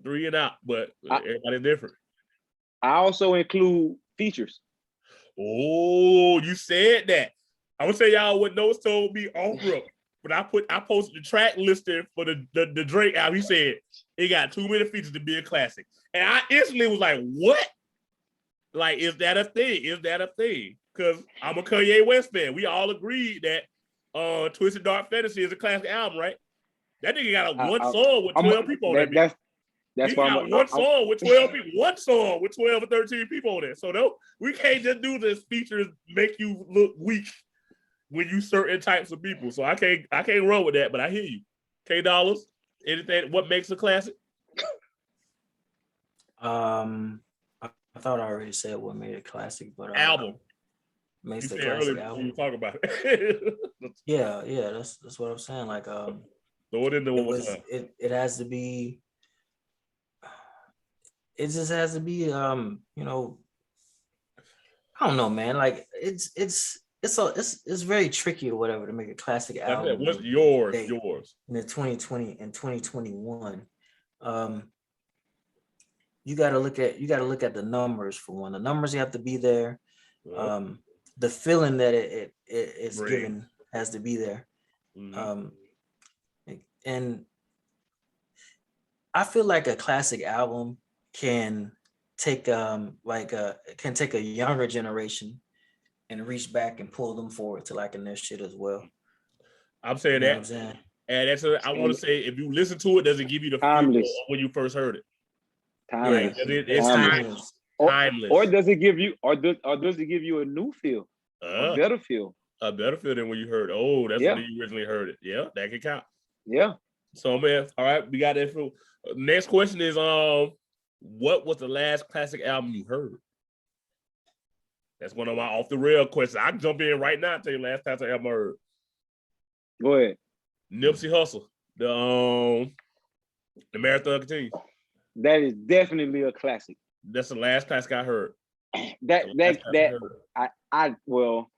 3 and out, but everybody's different. I also include features. Oh, you said that. I would say y'all what Notes told me off rip. But I posted the track listing for the Drake album. He said it got too many features to be a classic. And I instantly was like, what? Like, is that a thing? Is that a thing? Because I'm a Kanye West fan. We all agreed that Twisted Dark Fantasy is a classic album, right? That nigga got one song with 12 people on it. That's he why got one song with 12 people. One song with 12 or 13 people on it. So no, we can't just do this features make you look weak when you certain types of people. So I can't run with that, but I hear you. Dollazz, anything, what makes a classic? I thought I already said what made a classic, but album. Makes you the classic album. You talk about it. yeah, that's what I'm saying. Like throw it in there one more time. It has to be. It just has to be, you know, I don't know, man. Like it's very tricky or whatever to make a classic album. What's yours? In the 2020 and 2021, you got to look at the numbers for one. The numbers have to be there. The feeling that it's given has to be there. Mm-hmm. And I feel like a classic album can take a younger generation and reach back and pull them forward to liking their shit as well. I'm saying that. What I'm saying? And that's I want to say, if you listen to it, does it give you the feel when you first heard it? Timeless. It's timeless. Timeless. Or does it give you a new feel? A better feel. A better feel than when you heard it. Oh, that's when you originally heard it. Yeah, that can count. Yeah. So man, all right, we got that. Next question is what was the last classic album you heard? That's one of my off the rail questions. I can jump in right now and tell you last classic album I heard. Go ahead. Nipsey Hussle. The Marathon Continues. That is definitely a classic. That's the last classic I heard. Well,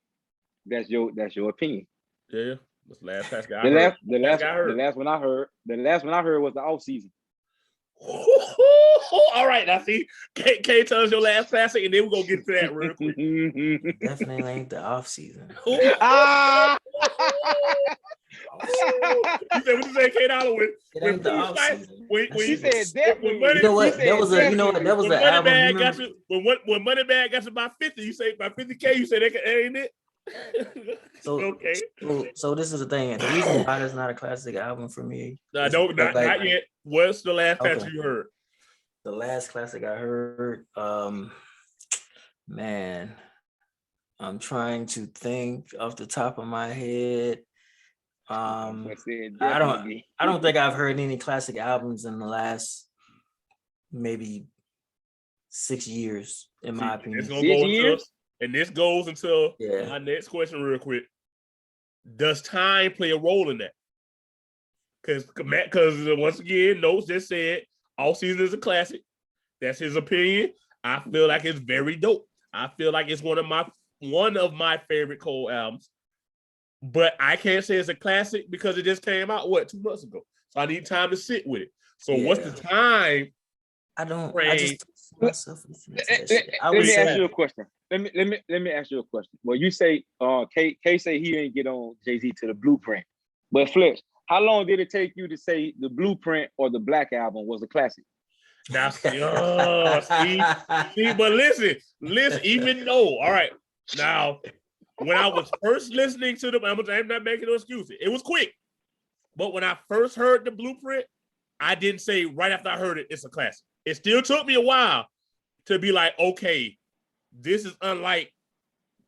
that's your opinion. Yeah. That's the last classic I heard. The last one I heard was the off season. All right, now see, Kayne tell us your last classic, and then we're gonna get to that real quick. Definitely ain't the off season. You said what you say, Kayne Dollar when the off season. When you said definitely. You know what? That was the album. When Moneybag got you by 50, you say by 50K, you say that ain't it? So okay. So this is the thing. The reason why it's not a classic album for me. Not yet. What's the last classic you heard? The last classic I heard, man, I'm trying to think off the top of my head. I don't think I've heard any classic albums in the last maybe 6 years, in my opinion. 6 years? And this goes until my next question real quick. Does time play a role in that? Because once again, Notes just said all season is a classic. That's his opinion. I feel like it's very dope. I feel like it's one of my favorite Cole albums. But I can't say it's a classic because it just came out 2 months ago. So I need time to sit with it. So what's the time? I don't. frame? I just myself listening to that shit. Let me ask you a question. Let me ask you a question. Well, you say K say he didn't get on JayZ to the Blueprint, but Fletch, how long did it take you to say the Blueprint or the Black Album was a classic? Now, see, but listen, even though, all right, now, when I was first listening to them, I'm not making no excuses. It was quick. But when I first heard the Blueprint, I didn't say right after I heard it, it's a classic. It still took me a while to be like, okay, this is unlike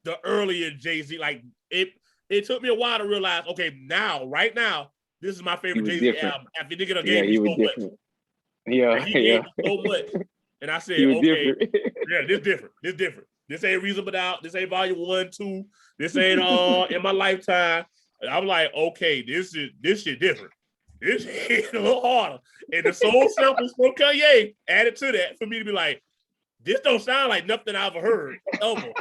the earlier JayZ. Like, it took me a while to realize, okay, right now, this is my favorite JayZ album. After nigga gave me so much. Yeah, he gave me so much. And I said, okay, yeah, this different. This ain't Reasonable Doubt. This ain't Volume 1, 2. This ain't In My Lifetime. I'm like, okay, this shit different. This shit a little harder. And the soul samples from Kanye added to that for me to be like, this don't sound like nothing I've ever heard ever.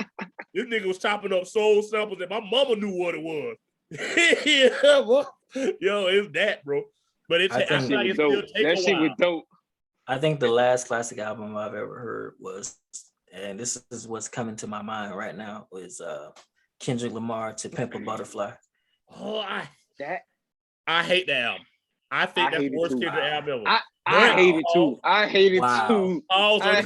This nigga was chopping up soul samples and my mama knew what it was. Yeah, boy. Yo, it's that, bro. But I feel like it still take a while. That shit was dope. I think the last classic album I've ever heard was, and this is what's coming to my mind right now, was Kendrick Lamar to Pimp a Butterfly. Oh, I hate that album. I think that's the worst Kendrick album ever. I hate it too. I hate it too. Oh, so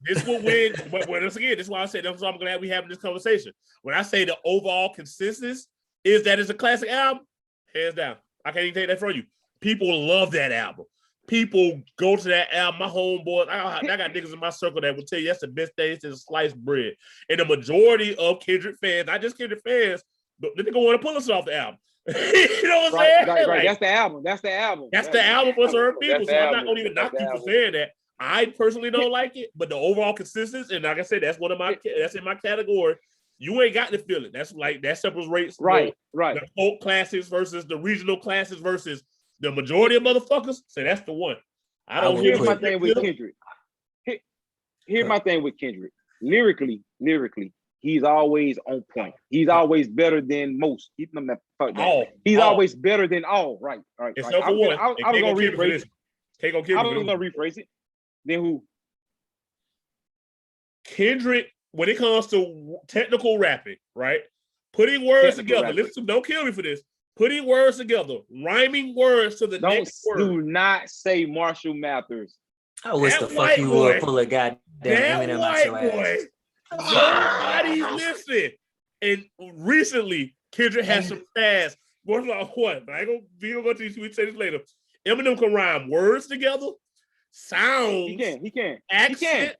this will win. But once again, this is why I said that's why I'm glad we having this conversation. When I say the overall consensus is that it's a classic album, hands down. I can't even take that from you. People love that album. People go to that album. My homeboys, I got niggas in my circle that will tell you that's the best thing since sliced bread. And the majority of Kendrick fans, not just Kendrick fans, but the nigga want to pull us off the album. You know what I'm saying? Right. Like, that's the album. That's the album. That's the album for certain people. So I'm not gonna even knock you for saying that. I personally don't like it, but the overall consistency, and like I said, that's in my category. You ain't got to feel it. That's like that separates right. The folk classics versus the regional classics versus the majority of motherfuckers. So that's the one. I don't hear my thing with Kendrick. Here's my thing with Kendrick. Lyrically, he's always on point. He's always better than most. He's always better than all. Right. Except for one. I was gonna rephrase it. I was gonna rephrase it. Then who? Kendrick, when it comes to technical rapping, right? Putting words together. Listen, don't kill me for this. Putting words together, rhyming words to the next word. Do not say Marshall Mathers. I wish the fuck you would pull a goddamn Eminem out your ass. Nobody listen. And recently, Kendrick has surpassed. What? I ain't gonna go to these. We say this later. Eminem can rhyme words together, sounds. He can. Accent,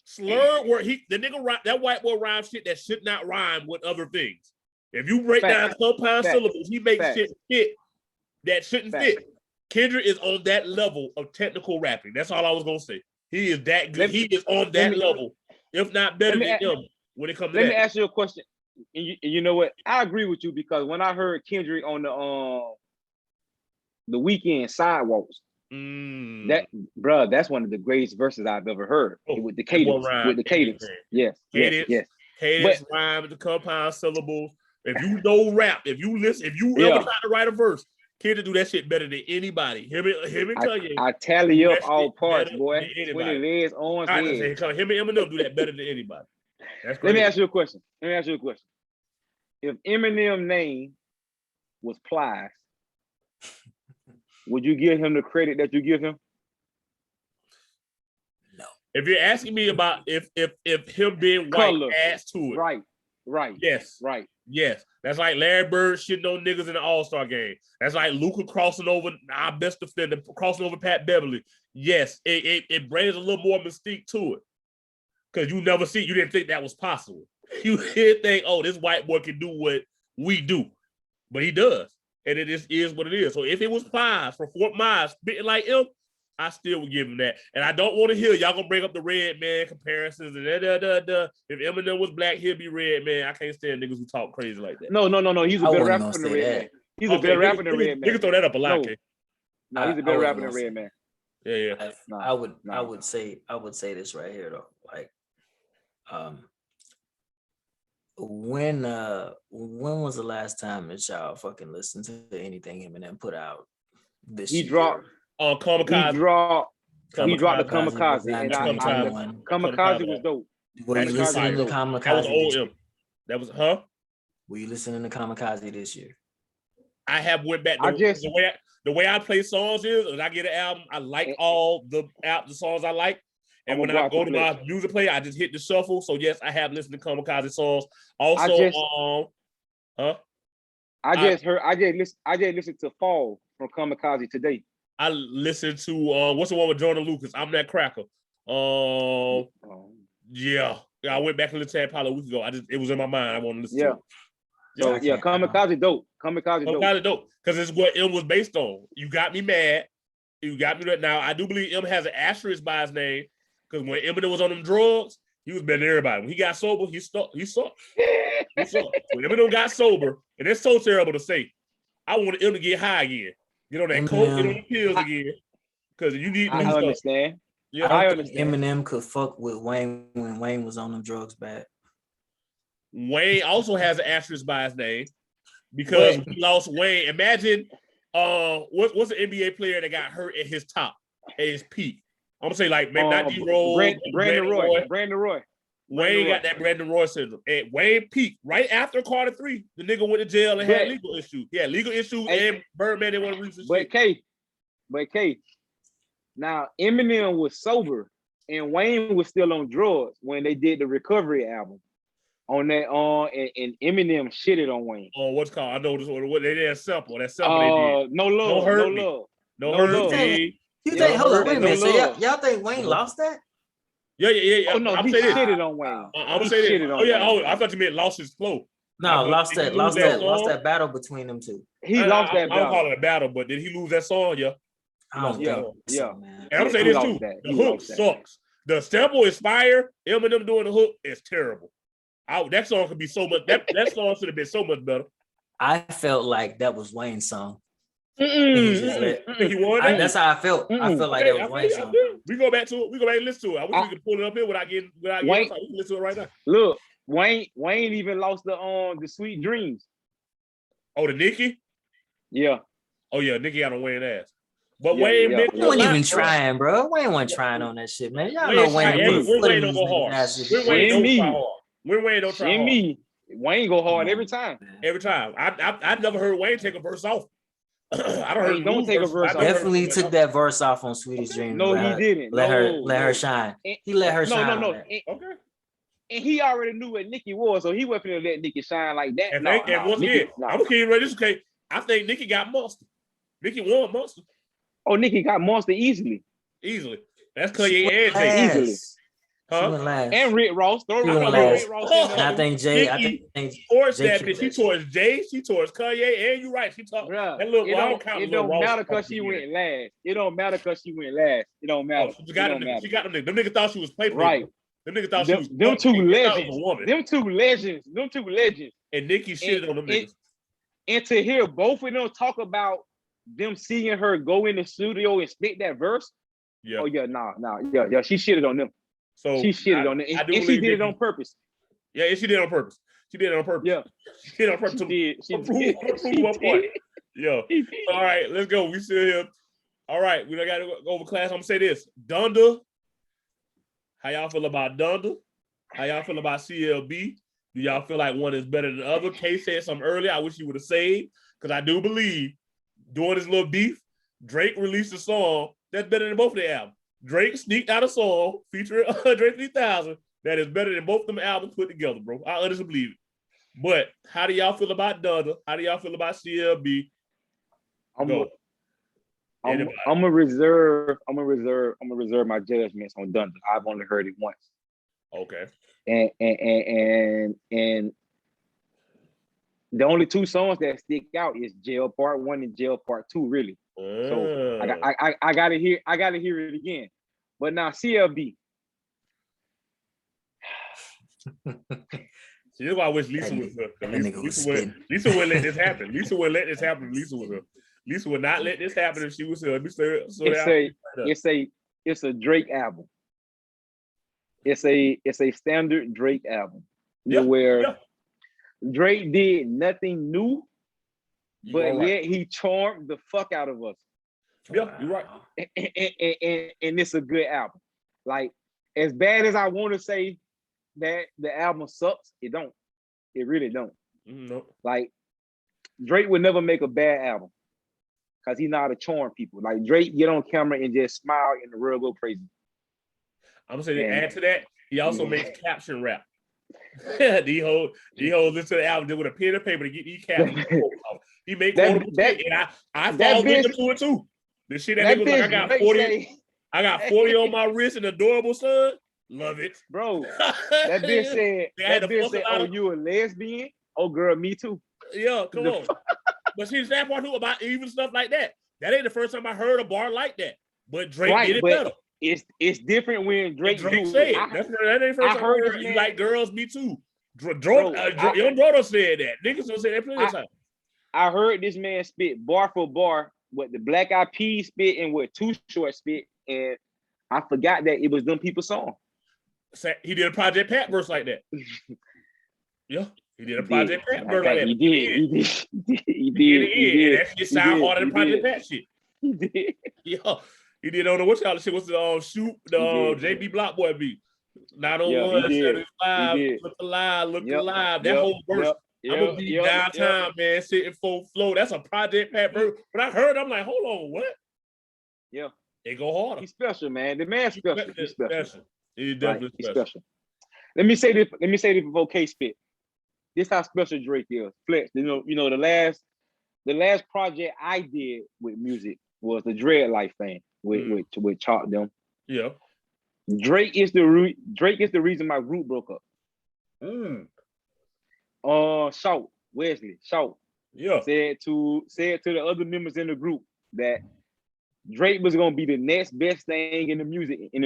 slur word. That white boy rhymes shit that should not rhyme with other things. If you break down compound syllables, he makes shit fit that shouldn't fit. Kendrick is on that level of technical rapping. That's all I was gonna say. He is that good. He is on that level, if not better than him when it comes to that. Let me ask you a question. And you know what? I agree with you because when I heard Kendrick on the Weekend Sidewalks, that's one of the greatest verses I've ever heard with the cadence. Yes. Cadence, rhyme, the compound syllables. If you know rap, if you ever try to write a verse, Kendrick do that shit better than anybody. Him and Kanye. I tally up all parts, boy. 20 legs, arms, head. Him and Eminem do that better than anybody. That's crazy. Let me ask you a question. If Eminem's name was Plies, would you give him the credit that you give him? No. If you're asking me about if him being white adds to it. Right. Yes. Right. Yes. That's like Larry Bird shitting on niggas in the All-Star game. That's like Luka crossing over our best defender, crossing over Pat Beverly. Yes, it brings a little more mystique to it. Because you didn't think that was possible. You didn't think, oh, this white boy can do what we do. But he does. And it just is what it is. So if it was Plies from Fort Myers spitting like him, I still would give him that. And I don't want to hear y'all gonna bring up the red man comparisons and If Eminem was black, he'll be red man. I can't stand niggas who talk crazy like that. No. He's a better rapper than the red man. He's a better rapper than red man. Niggas throw that up a lot, okay? No, he's a better rapper than red man. Yeah. I would say this right here though. Like, when was the last time that y'all fucking listened to anything Eminem put out this He year? dropped. Kamikaze. He dropped the Kamikaze Kamikaze, was and Kamikaze. Kamikaze was dope. Were you listening to Kamikaze? That was old M. That was Were you listening to Kamikaze this year? I have went back. The way I play songs is, when I get an album, I like all the songs I like, and when I go to my music player, I just hit the shuffle. So yes, I have listened to Kamikaze songs. Also, I just listened to Fall from Kamikaze today. I listened to what's the one with Jordan Lucas? I'm That Cracker. Yeah, I went back and listened to that probably a week ago. It was in my mind. I want to listen to it. So yeah, Kamikaze dope. Kamikaze dope. Because it's what M was based on. You got me mad. You got me. Now I do believe M has an asterisk by his name. Because when Eminem was on them drugs, he was better than everybody. When he got sober, he sucked. When Eminem got sober, and it's so terrible to say, I wanted him to get high again. Get on that coke, get on the pills again. Because you need. I understand. Yeah, I understand. Eminem could fuck with Wayne when Wayne was on them drugs bad. Wayne also has an asterisk by his name because we lost Wayne. Imagine what's an NBA player that got hurt at his top, at his peak? I'm gonna say like maybe not D-Rose, Brandon Roy. Wayne got that Brandon Roy syndrome. And Wayne peaked right after Carter 3. The nigga went to jail and had legal issues. Yeah, legal issues, and Birdman didn't want to release his shit. But K, now Eminem was sober and Wayne was still on drugs when they did the Recovery album. On that and Eminem shitted on Wayne. Oh, what's called? I know this one. What they did sample. That sample they did. No love. No hurt me. You think? Hold on, wait a minute. So y'all think Wayne lost that? Yeah. Oh no, he shitted on Wayne. I'm gonna say this. I thought you meant lost his flow. No, lost that battle between them two. He lost that battle. I don't call it a battle, but did he lose that song? Yeah. Yeah. And I'm gonna say this too. The hook sucks. The sample is fire. Eminem doing the hook is terrible. That song could be so much. That song should have been so much better. I felt like that was Wayne's song. He won that? That's how I felt. I felt like that was Wayne's song. We go back to it. We go back and listen to it. I wish we could pull it up here without getting. We can listen to it right now. Look, Wayne even lost the Sweet Dreams. Oh, the Nikki? Yeah. Oh yeah, Nikki got on Wayne ass. But Wayne wasn't even trying, bro. Wayne wasn't trying on that shit, man. Y'all know Wayne don't go hard. Wayne don't try hard. Wayne go hard every time. Every time. I never heard Wayne take a verse off. I don't take a verse off. Definitely took that verse off on Sweetest Dream. No, he didn't. Let her shine. He let her shine. No. Okay. And he already knew what Nikki was, so he wasn't gonna let Nikki shine like that. And once again, I'm gonna keep you ready. Okay, I think Nikki got Monster. Nikki won Monster. Oh, Nikki got Monster easily. That's Kanye and Jay. Easily. And Rick Ross. And I think Jay. Towards that bitch. She towards Jay. She towards Kanye. And you're right. She talked. That little. It don't matter because she went last. It don't matter because she went last. It don't matter. She got them niggas. Them niggas thought she was playing. Right. Them niggas thought she was. Them two legends. Them two legends. And Nikki shitted on them niggas. And to hear both of them talk about them seeing her go in the studio and spit that verse. Yeah. Oh yeah, yeah. She shitted on them. So she shitted on them. And she did it on purpose. Yeah, and she did it on purpose. Yeah. She did it on purpose. She did. Yeah. All right, let's go. We still here. All right, we gotta go over class. I'm gonna say this. Donda. How y'all feel about Donda? How y'all feel about CLB? Do y'all feel like one is better than the other? Kay said something earlier. I wish you would have saved, because I do believe doing this little beef, Drake released a song that's better than both of their albums. Drake sneaked out a song featuring Andre 3000 that is better than both of them albums put together, bro. I honestly believe it. But how do y'all feel about Donda? How do y'all feel about CLB? I'm gonna reserve my judgments on Donda. I've only heard it once. Okay. And the only two songs that stick out is Jail Part 1 and Jail Part 2, really. So I gotta hear it again. But now CLB. See, that's why I wish Lisa was her. Lisa wouldn't let this happen. Lisa was her. Lisa would not let this happen if she was here. It's a Drake album. It's a standard Drake album. Where Drake did nothing new, but yet he charmed the fuck out of us. Yeah, you're right. And it's a good album. Like, as bad as I want to say that the album sucks, it don't. It really don't. No. Like, Drake would never make a bad album because he know how to charm people. Like, Drake get on camera and just smile and the world go crazy. I'm gonna say to add to that, he also makes caption rap. D hoes listen to the album with a pen and paper to get these captions. He make quotable shit, and I fall victim to it too. The shit that nigga was like, I got 40 on my wrist and adorable son. Love it. Bro, that bitch said, oh, you a lesbian? Oh, girl, me too. Yeah, come on. But see, that part too about even stuff like that. That ain't the first time I heard a bar like that. But Drake did it better. It's different when Drake said it. That ain't the first time I heard you like girls, me too. Young Dodo said that. Niggas don't say that plenty of time. I heard this man spit bar for bar what the Black Eyed Peas spit and what Too Short spit, and I forgot that it was them people's song. He did a Project Pat verse like that. Yeah, he did a Project Pat verse like that. He did. That shit sound harder than Project Pat shit. He did. Yeah, he did on the what y'all shit. What's the shoot the JB Block Boy beat? 901, look alive. That whole verse. I'm gonna be downtown, man, sitting full flow. That's a Project Pat verse. But I heard, I'm like, hold on, what? Yeah, they go harder. He's special, man. The man's special. He's special. He's definitely special. Let me say this before K spit. This how special Drake is. Fletch. You know, the last project I did with music was the Dread Life thing with Chalk them. Yeah. Drake is the reason my group broke up. Wesley. Yeah. Said to the other members in the group that Drake was gonna be the next best thing in the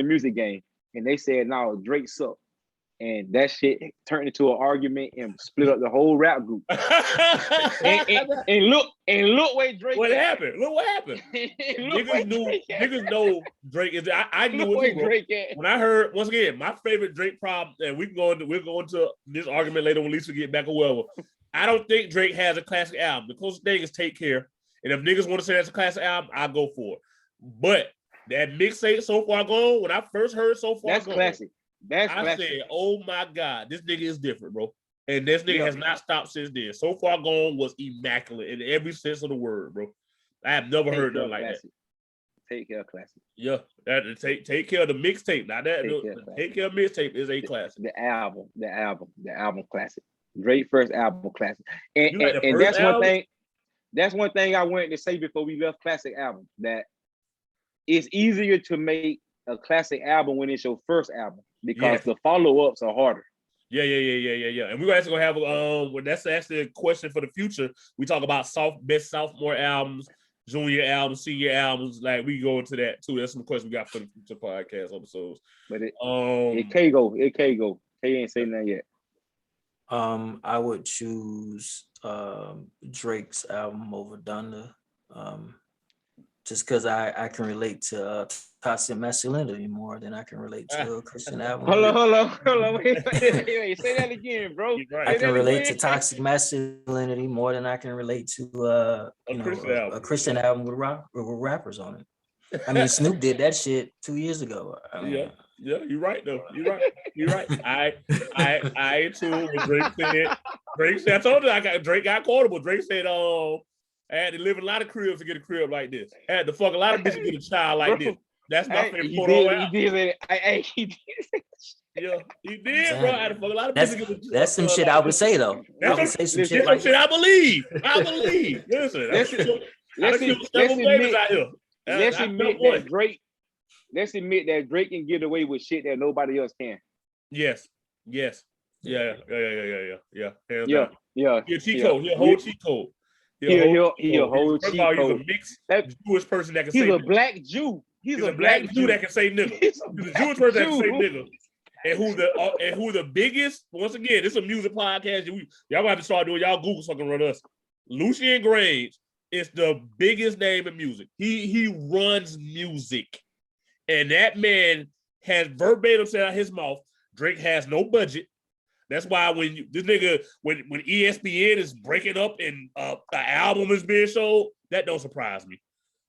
music game. And they said, no, Drake sucked. And that shit turned into an argument and split up the whole rap group. and look where Drake. What happened? Look what happened. Niggas know Drake is. I knew what Drake at. When I heard, once again, my favorite Drake problem, and we're going to this argument later when Lisa get back or whatever. I don't think Drake has a classic album. The closest thing is Take Care. And if niggas want to say that's a classic album, I'll go for it. But that mixtape So Far Gone, when I first heard So Far that's Gone, classic. I said, oh my God, this nigga is different, bro. And this nigga has not stopped since then. So Far Gone was immaculate in every sense of the word, bro. I have never heard nothing like that. Take Care classic. Yeah, that take care of the mixtape. Now that Take Care mixtape is a classic. The album classic. Drake first album classic. And that's album? one thing. That's one thing I wanted to say before we left classic album. That it's easier to make a classic album when it's your first album because the follow-ups are harder. Yeah. And we're actually gonna have well, that's actually a question for the future. We talk about best sophomore albums, junior albums, senior albums. Like we go into that too. That's some questions we got for the future podcast episodes. But it can go. K ain't saying that yet. I would choose Drake's album over Donda. Just because I can relate to toxic masculinity more than I can relate to a Christian album. Hold on. Wait, say that again, bro. Right. I can relate to toxic masculinity more than I can relate to a Christian album with rappers on it. I mean, Snoop did that shit 2 years ago. Yeah, you're right though. You're right. I too. Drake said, I told you Drake got quotable. Drake said, I had to live in a lot of cribs to get a crib like this. I had to fuck a lot of bitches to get a child like this. That's my favorite quote. He did. Yeah, he did, bro. I had to fuck a lot of bitches to get a child. That's some shit I would say though. I would say some shit like that. I believe. Listen, let's admit that Drake can get away with shit that nobody else can. Yes. Yeah. He's a cheat code. He's a whole cheat code. He's a whole cheat code. He's a mixed Jewish person that can say he's a black Jew. He's a black Jew that can say nigga. He's a Jewish person that can say nigga. And who the biggest, once again, this is a music podcast. Y'all gonna have to start doing y'all Google so I can run us. Lucian Graves, is the biggest name in music. He runs music. And that man has verbatim said out his mouth, Drake has no budget. That's why when this nigga, when ESPN is breaking up and the album is being sold, that don't surprise me.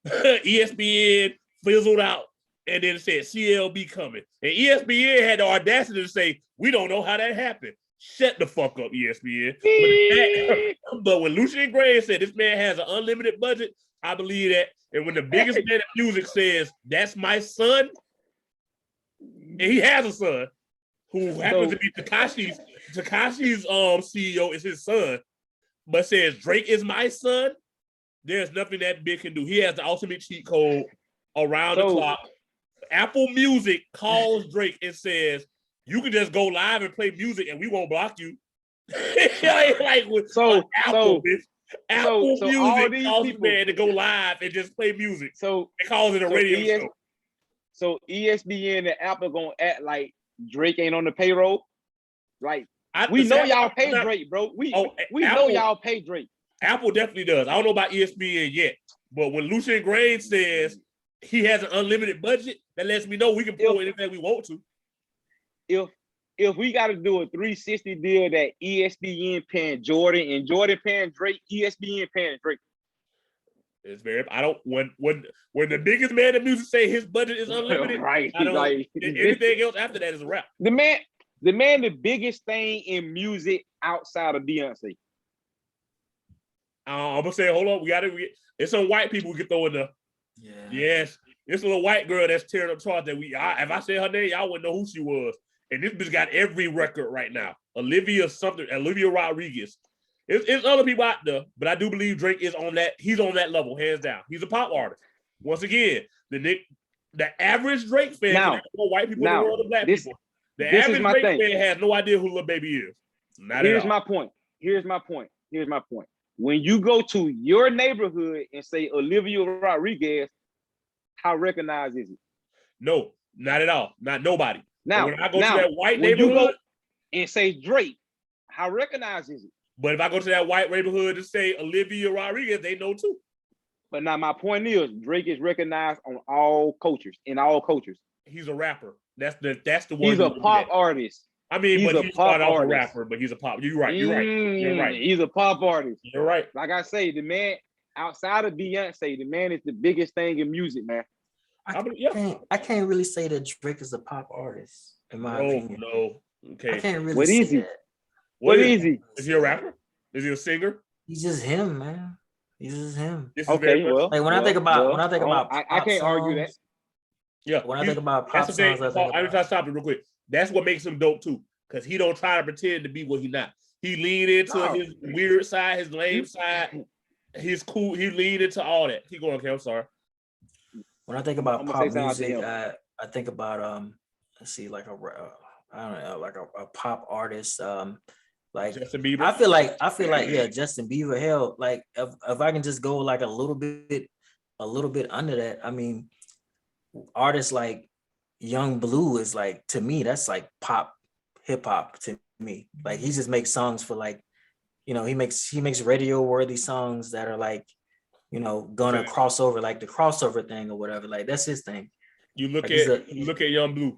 ESPN fizzled out and then it said CLB coming. And ESPN had the audacity to say, we don't know how that happened. Shut the fuck up, ESPN. But when Lucian Gray said this man has an unlimited budget, I believe that. And when the biggest man in music says, that's my son, and he has a son who happens to be Tekashi's CEO is his son, but says Drake is my son, there's nothing that big can do. He has the ultimate cheat code around the clock. Apple Music calls Drake and says, you can just go live and play music and we won't block you. Apple Music calls this man to go live and just play music. So it calls it a radio show. So ESPN and Apple gonna act like Drake ain't on the payroll? Like, we know y'all pay Drake, bro. We know y'all pay Drake. Apple definitely does. I don't know about ESPN yet, but when Lucian Gray says he has an unlimited budget, that lets me know we can pull anything we want to. If we got to do a 360 deal that ESPN paying Jordan and Jordan paying Drake, ESPN paying Drake. It's very. I don't when the biggest man in music say his budget is unlimited. Right. I don't. Anything else after that is a wrap. The man, the biggest thing in music outside of Beyonce. I'm gonna say, hold on. It's some white people we can throw in the. Yeah. Yes, it's a little white girl that's tearing up charts that if I said her name, y'all wouldn't know who she was. And this bitch got every record right now. Olivia Rodriguez. It's other people out there, but I do believe Drake is on that. He's on that level, hands down. He's a pop artist. Once again, the average Drake fan, more white people in the world than black people. The average Drake fan has no idea who Lil Baby is. Here's my point. When you go to your neighborhood and say Olivia Rodriguez, how recognized is it? No, not at all. Not nobody. Now, when I go to that white neighborhood and say Drake, how recognized is it? But if I go to that white neighborhood and say Olivia Rodriguez, they know too. But now my point is, Drake is recognized on all cultures, in all cultures. He's a rapper. That's the one. He's a pop artist. I mean, but he started off a rapper, but he's a pop. You're right. You're right. He's a pop artist. You're right. Like I say, the man outside of Beyonce, the man is the biggest thing in music, man. I can't really say that Drake is a pop artist, in my opinion. No. Okay. I can't really say that. What is he? Is he a rapper? Is he a singer? He's just him, man. He's just him. Okay, well, like when I think about I can't argue that. Yeah. When I think about pop songs, I'm trying to stop it real quick. That's what makes him dope too, because he don't try to pretend to be what he's not. He leaned into his weird side, his lame side. He's cool. He leaned into all that. Keep going, okay? I'm sorry. When I think about pop music, I think about let's see, like a pop artist. Like Justin Bieber. I feel like yeah, Justin Bieber. Hell, like if I can just go like a little bit under that. I mean, artists like Young Blue is like, to me, that's like pop hip hop to me. Like he just makes songs for like, he makes radio worthy songs that are like, gonna cross over, like the crossover thing or whatever. Like that's his thing. You look at Young Blue.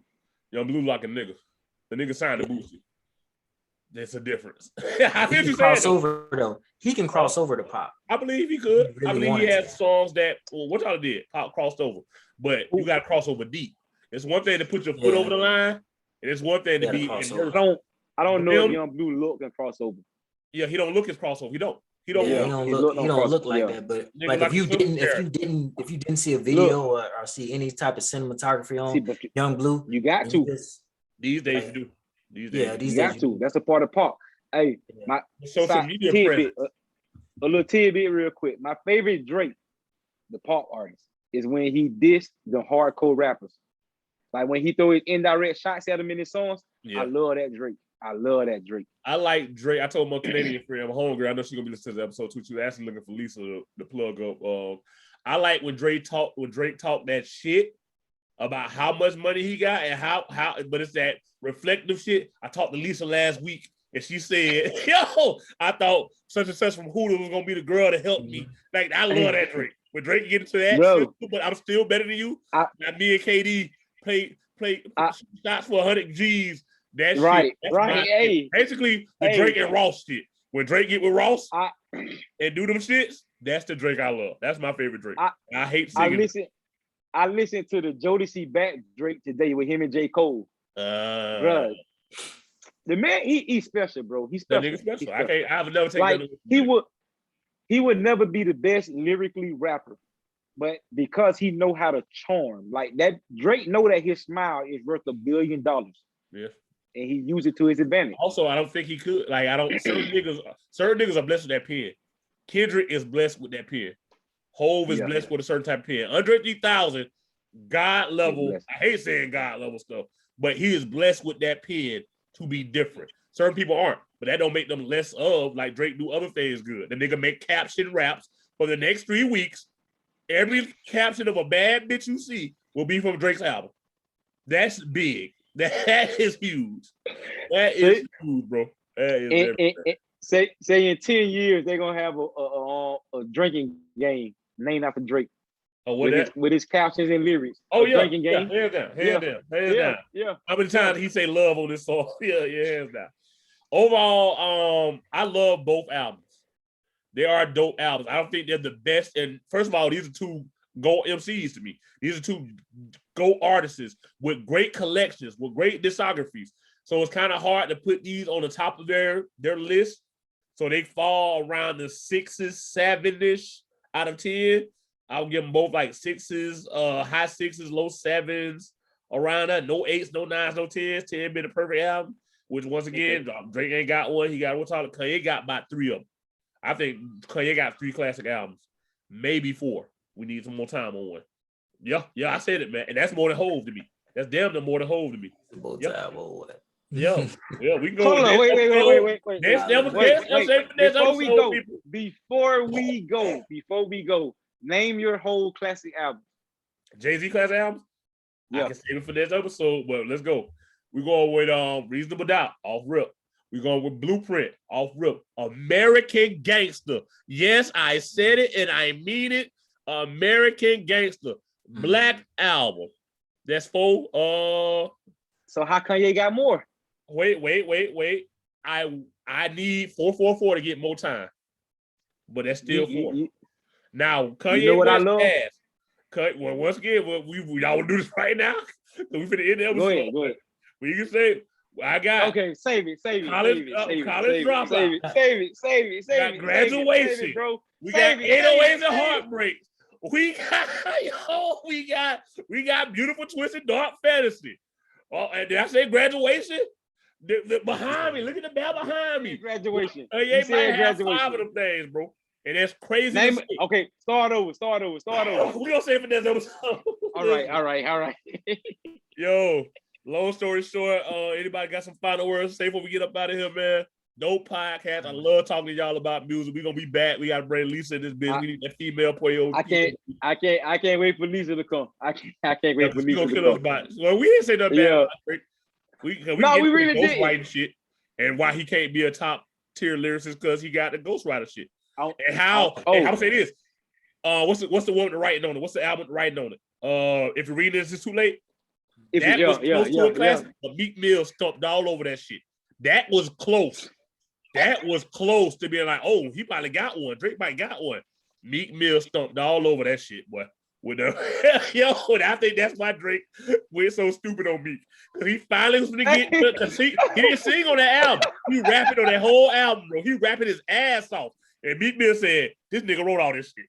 Young Blue like a nigga. The nigga signed the Boosie. There's a difference. I think you cross over though. He can cross over to pop. I believe he could. I believe he has songs that what y'all did, pop crossed over. But you got to cross over deep. It's one thing to put your foot over the line, and it's one thing to be. I don't know if Young Blue look and cross over. Yeah, he don't look his crossover. He don't. He don't look like that. But like if you didn't see a video or see any type of cinematography on Young Blue, you got to. These days you do. These days you got to. That's a part of pop. Hey, my social media tidbit, a little tidbit real quick. My favorite Drake, the pop artist, is when he dissed the hardcore rappers. Like when he throw his indirect shots at them in his songs. Yeah. I love that Drake. I like Drake. I told my Canadian friend, my homegirl, I know she's gonna be listening to the episode too. She was actually looking for Lisa to plug up. I like when Drake talk that shit about how much money he got and how but it's that reflective shit. I talked to Lisa last week and she said, "Yo, I thought such and such from Hulu was gonna be the girl to help me." Like I love that Drake. When Drake get into that, Bro. but I'm still better than you. Now, me and KD play shots for 100 G's. That right, shit. right. Hey, basically the Drake and Ross shit. When Drake get with Ross and do them shits, that's the Drake I love. That's my favorite Drake. I hate singing. I listened to the Jodeci Back Drake today with him and J. Cole. Bro, the man, he's special, bro. He's special. That nigga special. He's special. I would never take like, that. He would never be the best lyrically rapper, but because he know how to charm, like that Drake know that his smile is worth $1 billion. Yeah. And he used it to his advantage. Also, I don't think he could. Like, I don't. Certain niggas are blessed with that pen. Kendrick is blessed with that pen. Hove is blessed with a certain type of pen. Andre 3000, God level. I hate saying God level stuff, but he is blessed with that pen to be different. Certain people aren't, but that don't make them less of. Like Drake do other things good. The nigga make caption raps for the next 3 weeks. Every caption of a bad bitch you see will be from Drake's album. That's big. That is huge. That is huge, bro. That is say in 10 years they're gonna have a drinking game named after Drake. Oh, with his captions and lyrics. Oh yeah, drinking game. Hands down. Yeah. How many times he say love on this song? Yeah, hands down. Overall, I love both albums. They are dope albums. I don't think they're the best. And first of all, these are two GO MCs to me. These are two GO artists with great collections, with great discographies. So it's kind of hard to put these on the top of their list. So they fall around the 6s, 7-ish out of 10. I'll give them both like 6s, high 6s, low 7s, around that. No 8s, no 9s, no 10s. 10 been a perfect album. Which once again, Drake ain't got one. He got what's called Kanye got about 3 of them. I think Kanye got 3 classic albums, maybe 4. We need some more time on one. Yeah, I said it, man, and that's more than Hove to me. That's damn near more than Hove to me. Yeah, we can go. Hold on, wait. Before we go, name your whole classic album. JayZ classic albums. Yeah, I can save it for this episode, but let's go. We're going with Reasonable Doubt off rip. We're going with Blueprint off rip. American Gangster. Yes, I said it and I mean it. American Gangster. Black Album. That's 4. So how Kanye got more? Wait. I need 444 to get more time. But that's still 4. Now, Kanye, you know what I love? Well, once again, y'all will do this right now. So we finna end the episode. Go ahead. Well, you can say, I got. Okay, save it. College dropout. Save it. Got Graduation. Save it, bro. We got 808s and Heartbreaks. We got Beautiful Twisted Dark Fantasy. Oh, and did I say Graduation? The behind me, look at the bell behind me. Graduation. You might have 5 of them things, bro. And that's crazy. Okay, start over. We gonna say for this episode. All right. Yo, long story short, anybody got some final words to say before we get up out of here, man? Dope podcast. I love talking to y'all about music. We're gonna be back. We gotta bring Lisa in this bitch. We need that female player. I can't wait for Lisa to come. I can't wait for Lisa to come. Well, we didn't say nothing bad. We really did ghostwriting shit and why he can't be a top tier lyricist because he got the ghostwriter shit. And how I'm gonna say this. What's the one writing on it? What's the album writing on it? If you're reading this, it's too late. That was close to a classic. But Meek Mill stumped all over that shit. That was close. That was close to being like, oh, he probably got one. Drake might got one. Meek Mill stumped all over that shit, boy. With the I think that's why Drake went so stupid on Meek. Because he finally was gonna get he didn't sing on that album. He rapping on that whole album, bro. He rapping his ass off. And Meek Mill said, this nigga wrote all this shit.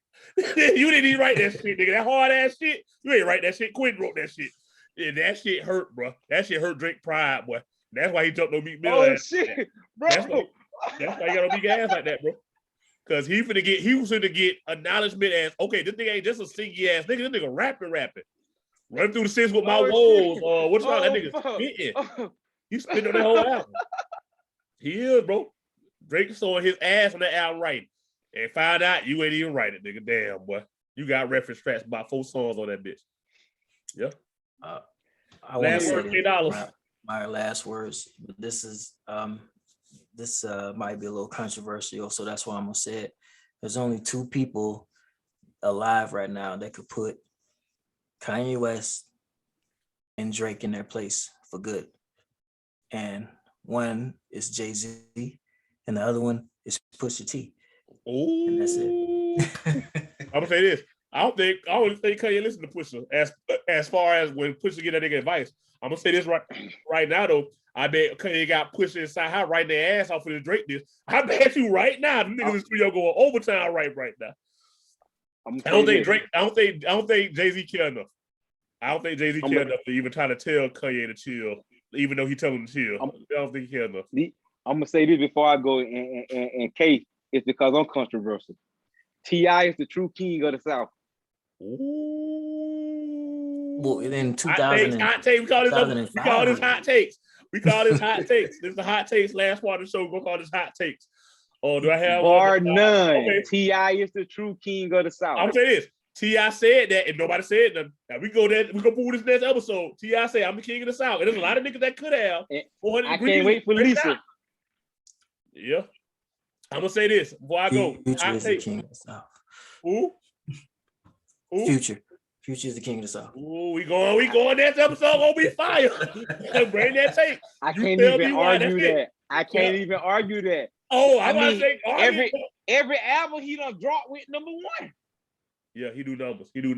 You didn't even write that shit, nigga. That hard ass shit. You ain't write that shit. Quinn wrote that shit. And that shit hurt, bro. That shit hurt Drake pride, boy. That's why he jumped on Meek Mill. Oh shit, bro. That's why he got on Meek ass like that, bro. Cause he was gonna get acknowledgement as, okay, this nigga ain't just a singy ass nigga. This nigga rapping. Run through the six with my woes. What's called that nigga spitting. He spitting on that whole album. He is, bro. Drake saw his ass on that album right. And found out you ain't even write it, nigga. Damn, boy. You got reference tracks about 4 songs on that bitch. Yeah. I want to say my last words. This is this might be a little controversial, so that's why I'm gonna say it. There's only two people alive right now that could put Kanye West and Drake in their place for good. And one is JayZ, and the other one is Pusha T. Ooh. And that's it. I'm gonna say this. I don't think Kanye listen to Pusha as far as when Pusha get that nigga advice. I'm gonna say this right now though. I bet Kanye got Pusha inside how right their ass off for the Drake this. I bet you right now the niggas in the studio going overtime right now. I don't think JayZ care enough. I don't think JayZ care enough to even try to tell Kanye to chill, even though he tell him to chill. I don't think he care enough. I'm gonna say this before I go, and Kate, it's because I'm controversial. T.I. is the true king of the South. Ooh. Well, in 2000, hot takes. We call this hot takes. We call this hot takes. This is the hot takes. Last part of the show, we're gonna call this hot takes. Oh, do I have bar none? Okay. T.I. is the true king of the South. I'm gonna say this. T.I. said that, and nobody said nothing. Now we go pull this next episode. T.I. said, "I'm the king of the South." And there's a lot of niggas that could have. I can't wait for Lisa. Yeah. I'm gonna say this before I go. Future is the king of the South. Who? Future is the king of the South. Ooh, we going next episode gonna be fire. Bring that tape. I can't even argue that. I can't even argue that. Oh, I mean, every album he done dropped with number one. Yeah, he do numbers. He do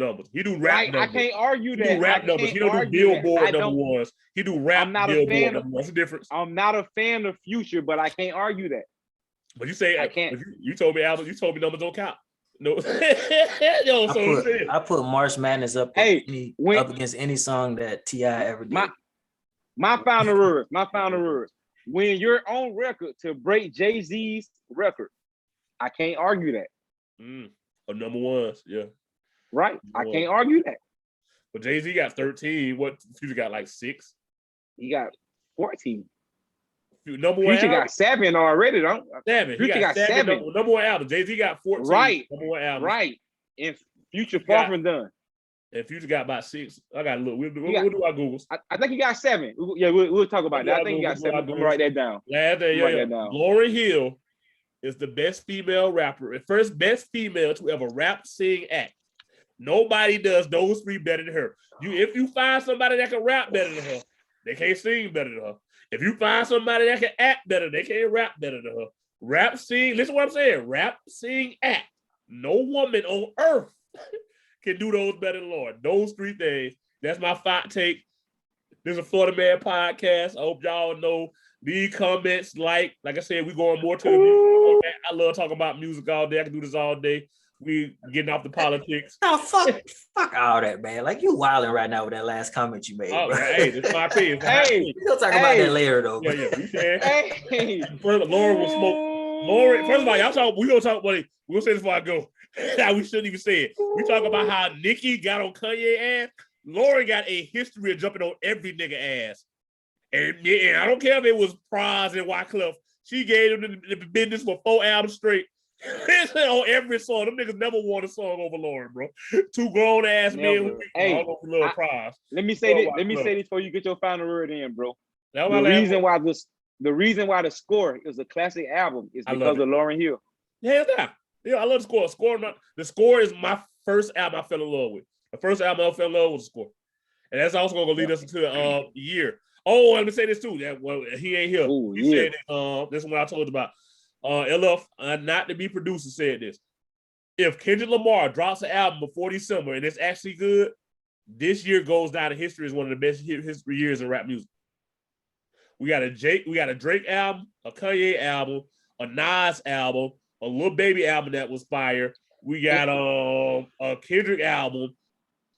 rap numbers. I can't argue that. He do rap numbers. He don't do Billboard number ones. He do rap Billboard number ones. What's the difference? I'm not a fan of Future, but I can't argue that. But you say I can't. You told me albums. You told me numbers don't count. No. I put March Madness up against any song that T.I. ever did. My final words. When you're on record to break JayZ's record, I can't argue that. Number ones, yeah. Right. I can't argue that. But JayZ got 13. What Future got like 6? He got 14. Number one Future album? Got 7 already, don't 7. Future got 7. Number one album. JayZ got 14. Right. Number one album. Right. And Future far from done. And Future got about 6. I got to look. We'll do our Googles. I think he got 7. Yeah, we'll talk about that. I think he got 7. I'm gonna write that down. Write that down. Lauryn Hill is the best female rapper, the first best female to ever rap, sing, act. Nobody does those three better than her. If you find somebody that can rap better than her, they can't sing better than her. If you find somebody that can act better, they can't rap better than her. Rap, sing, listen to what I'm saying. Rap, sing, act. No woman on earth can do those better than Lord. Those three things. That's my hot take. This is a Florida Man podcast. I hope y'all know. Leave comments, like I said, we going more to the music. I love talking about music all day. I can do this all day. We getting off the politics. No, fuck all that, man. Like, you wilding right now with that last comment you made. Oh, bro. Hey, that's my opinion. We'll talk about that later, though. Yeah. You can. Lauren will smoke. Lauren, first of all, we gonna talk about it. We're gonna say this before I go. We shouldn't even say it. We talk about how Nikki got on Kanye ass. Lauren got a history of jumping on every nigga ass. And I don't care if it was Pras and Wyclef. She gave them the business for 4 albums straight. On every song. Them niggas never won a song over Lauren, bro. 2 grown ass men. Hey, let me say this before you get your final word in, bro. The reason why the Score is a classic album is because of Lauryn Hill. Yeah, I love the Score. The Score is my first album I fell in love with. The first album I fell in love with was the Score. And that's also going to lead us into the year. Oh, let me say this too. He ain't here. Ooh, he said this is what I told you about. LF, not to be producer, said this. If Kendrick Lamar drops an album before December and it's actually good, this year goes down in history as one of the best history years in rap music. We got a Drake album, a Kanye album, a Nas album, a Lil Baby album that was fire. We got a Kendrick album,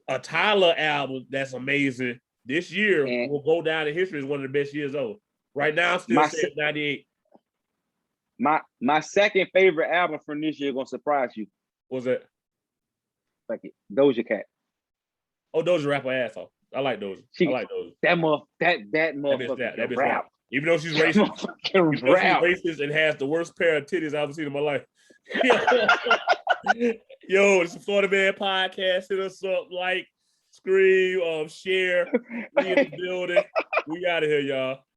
a Tyler album that's amazing. This year will go down in history as one of the best years ever. Right now, I'm still saying 98. My second favorite album from this year gonna surprise you. What's that? Like it, Doja Cat. Oh, Doja rapper asshole. I like Doja. That motherfucker rap. Even though she's racist, racist and has the worst pair of titties I've ever seen in my life. Yo, it's a Florida Man podcast. Hit us up, like, scream, share. We in the building. We out of here, y'all.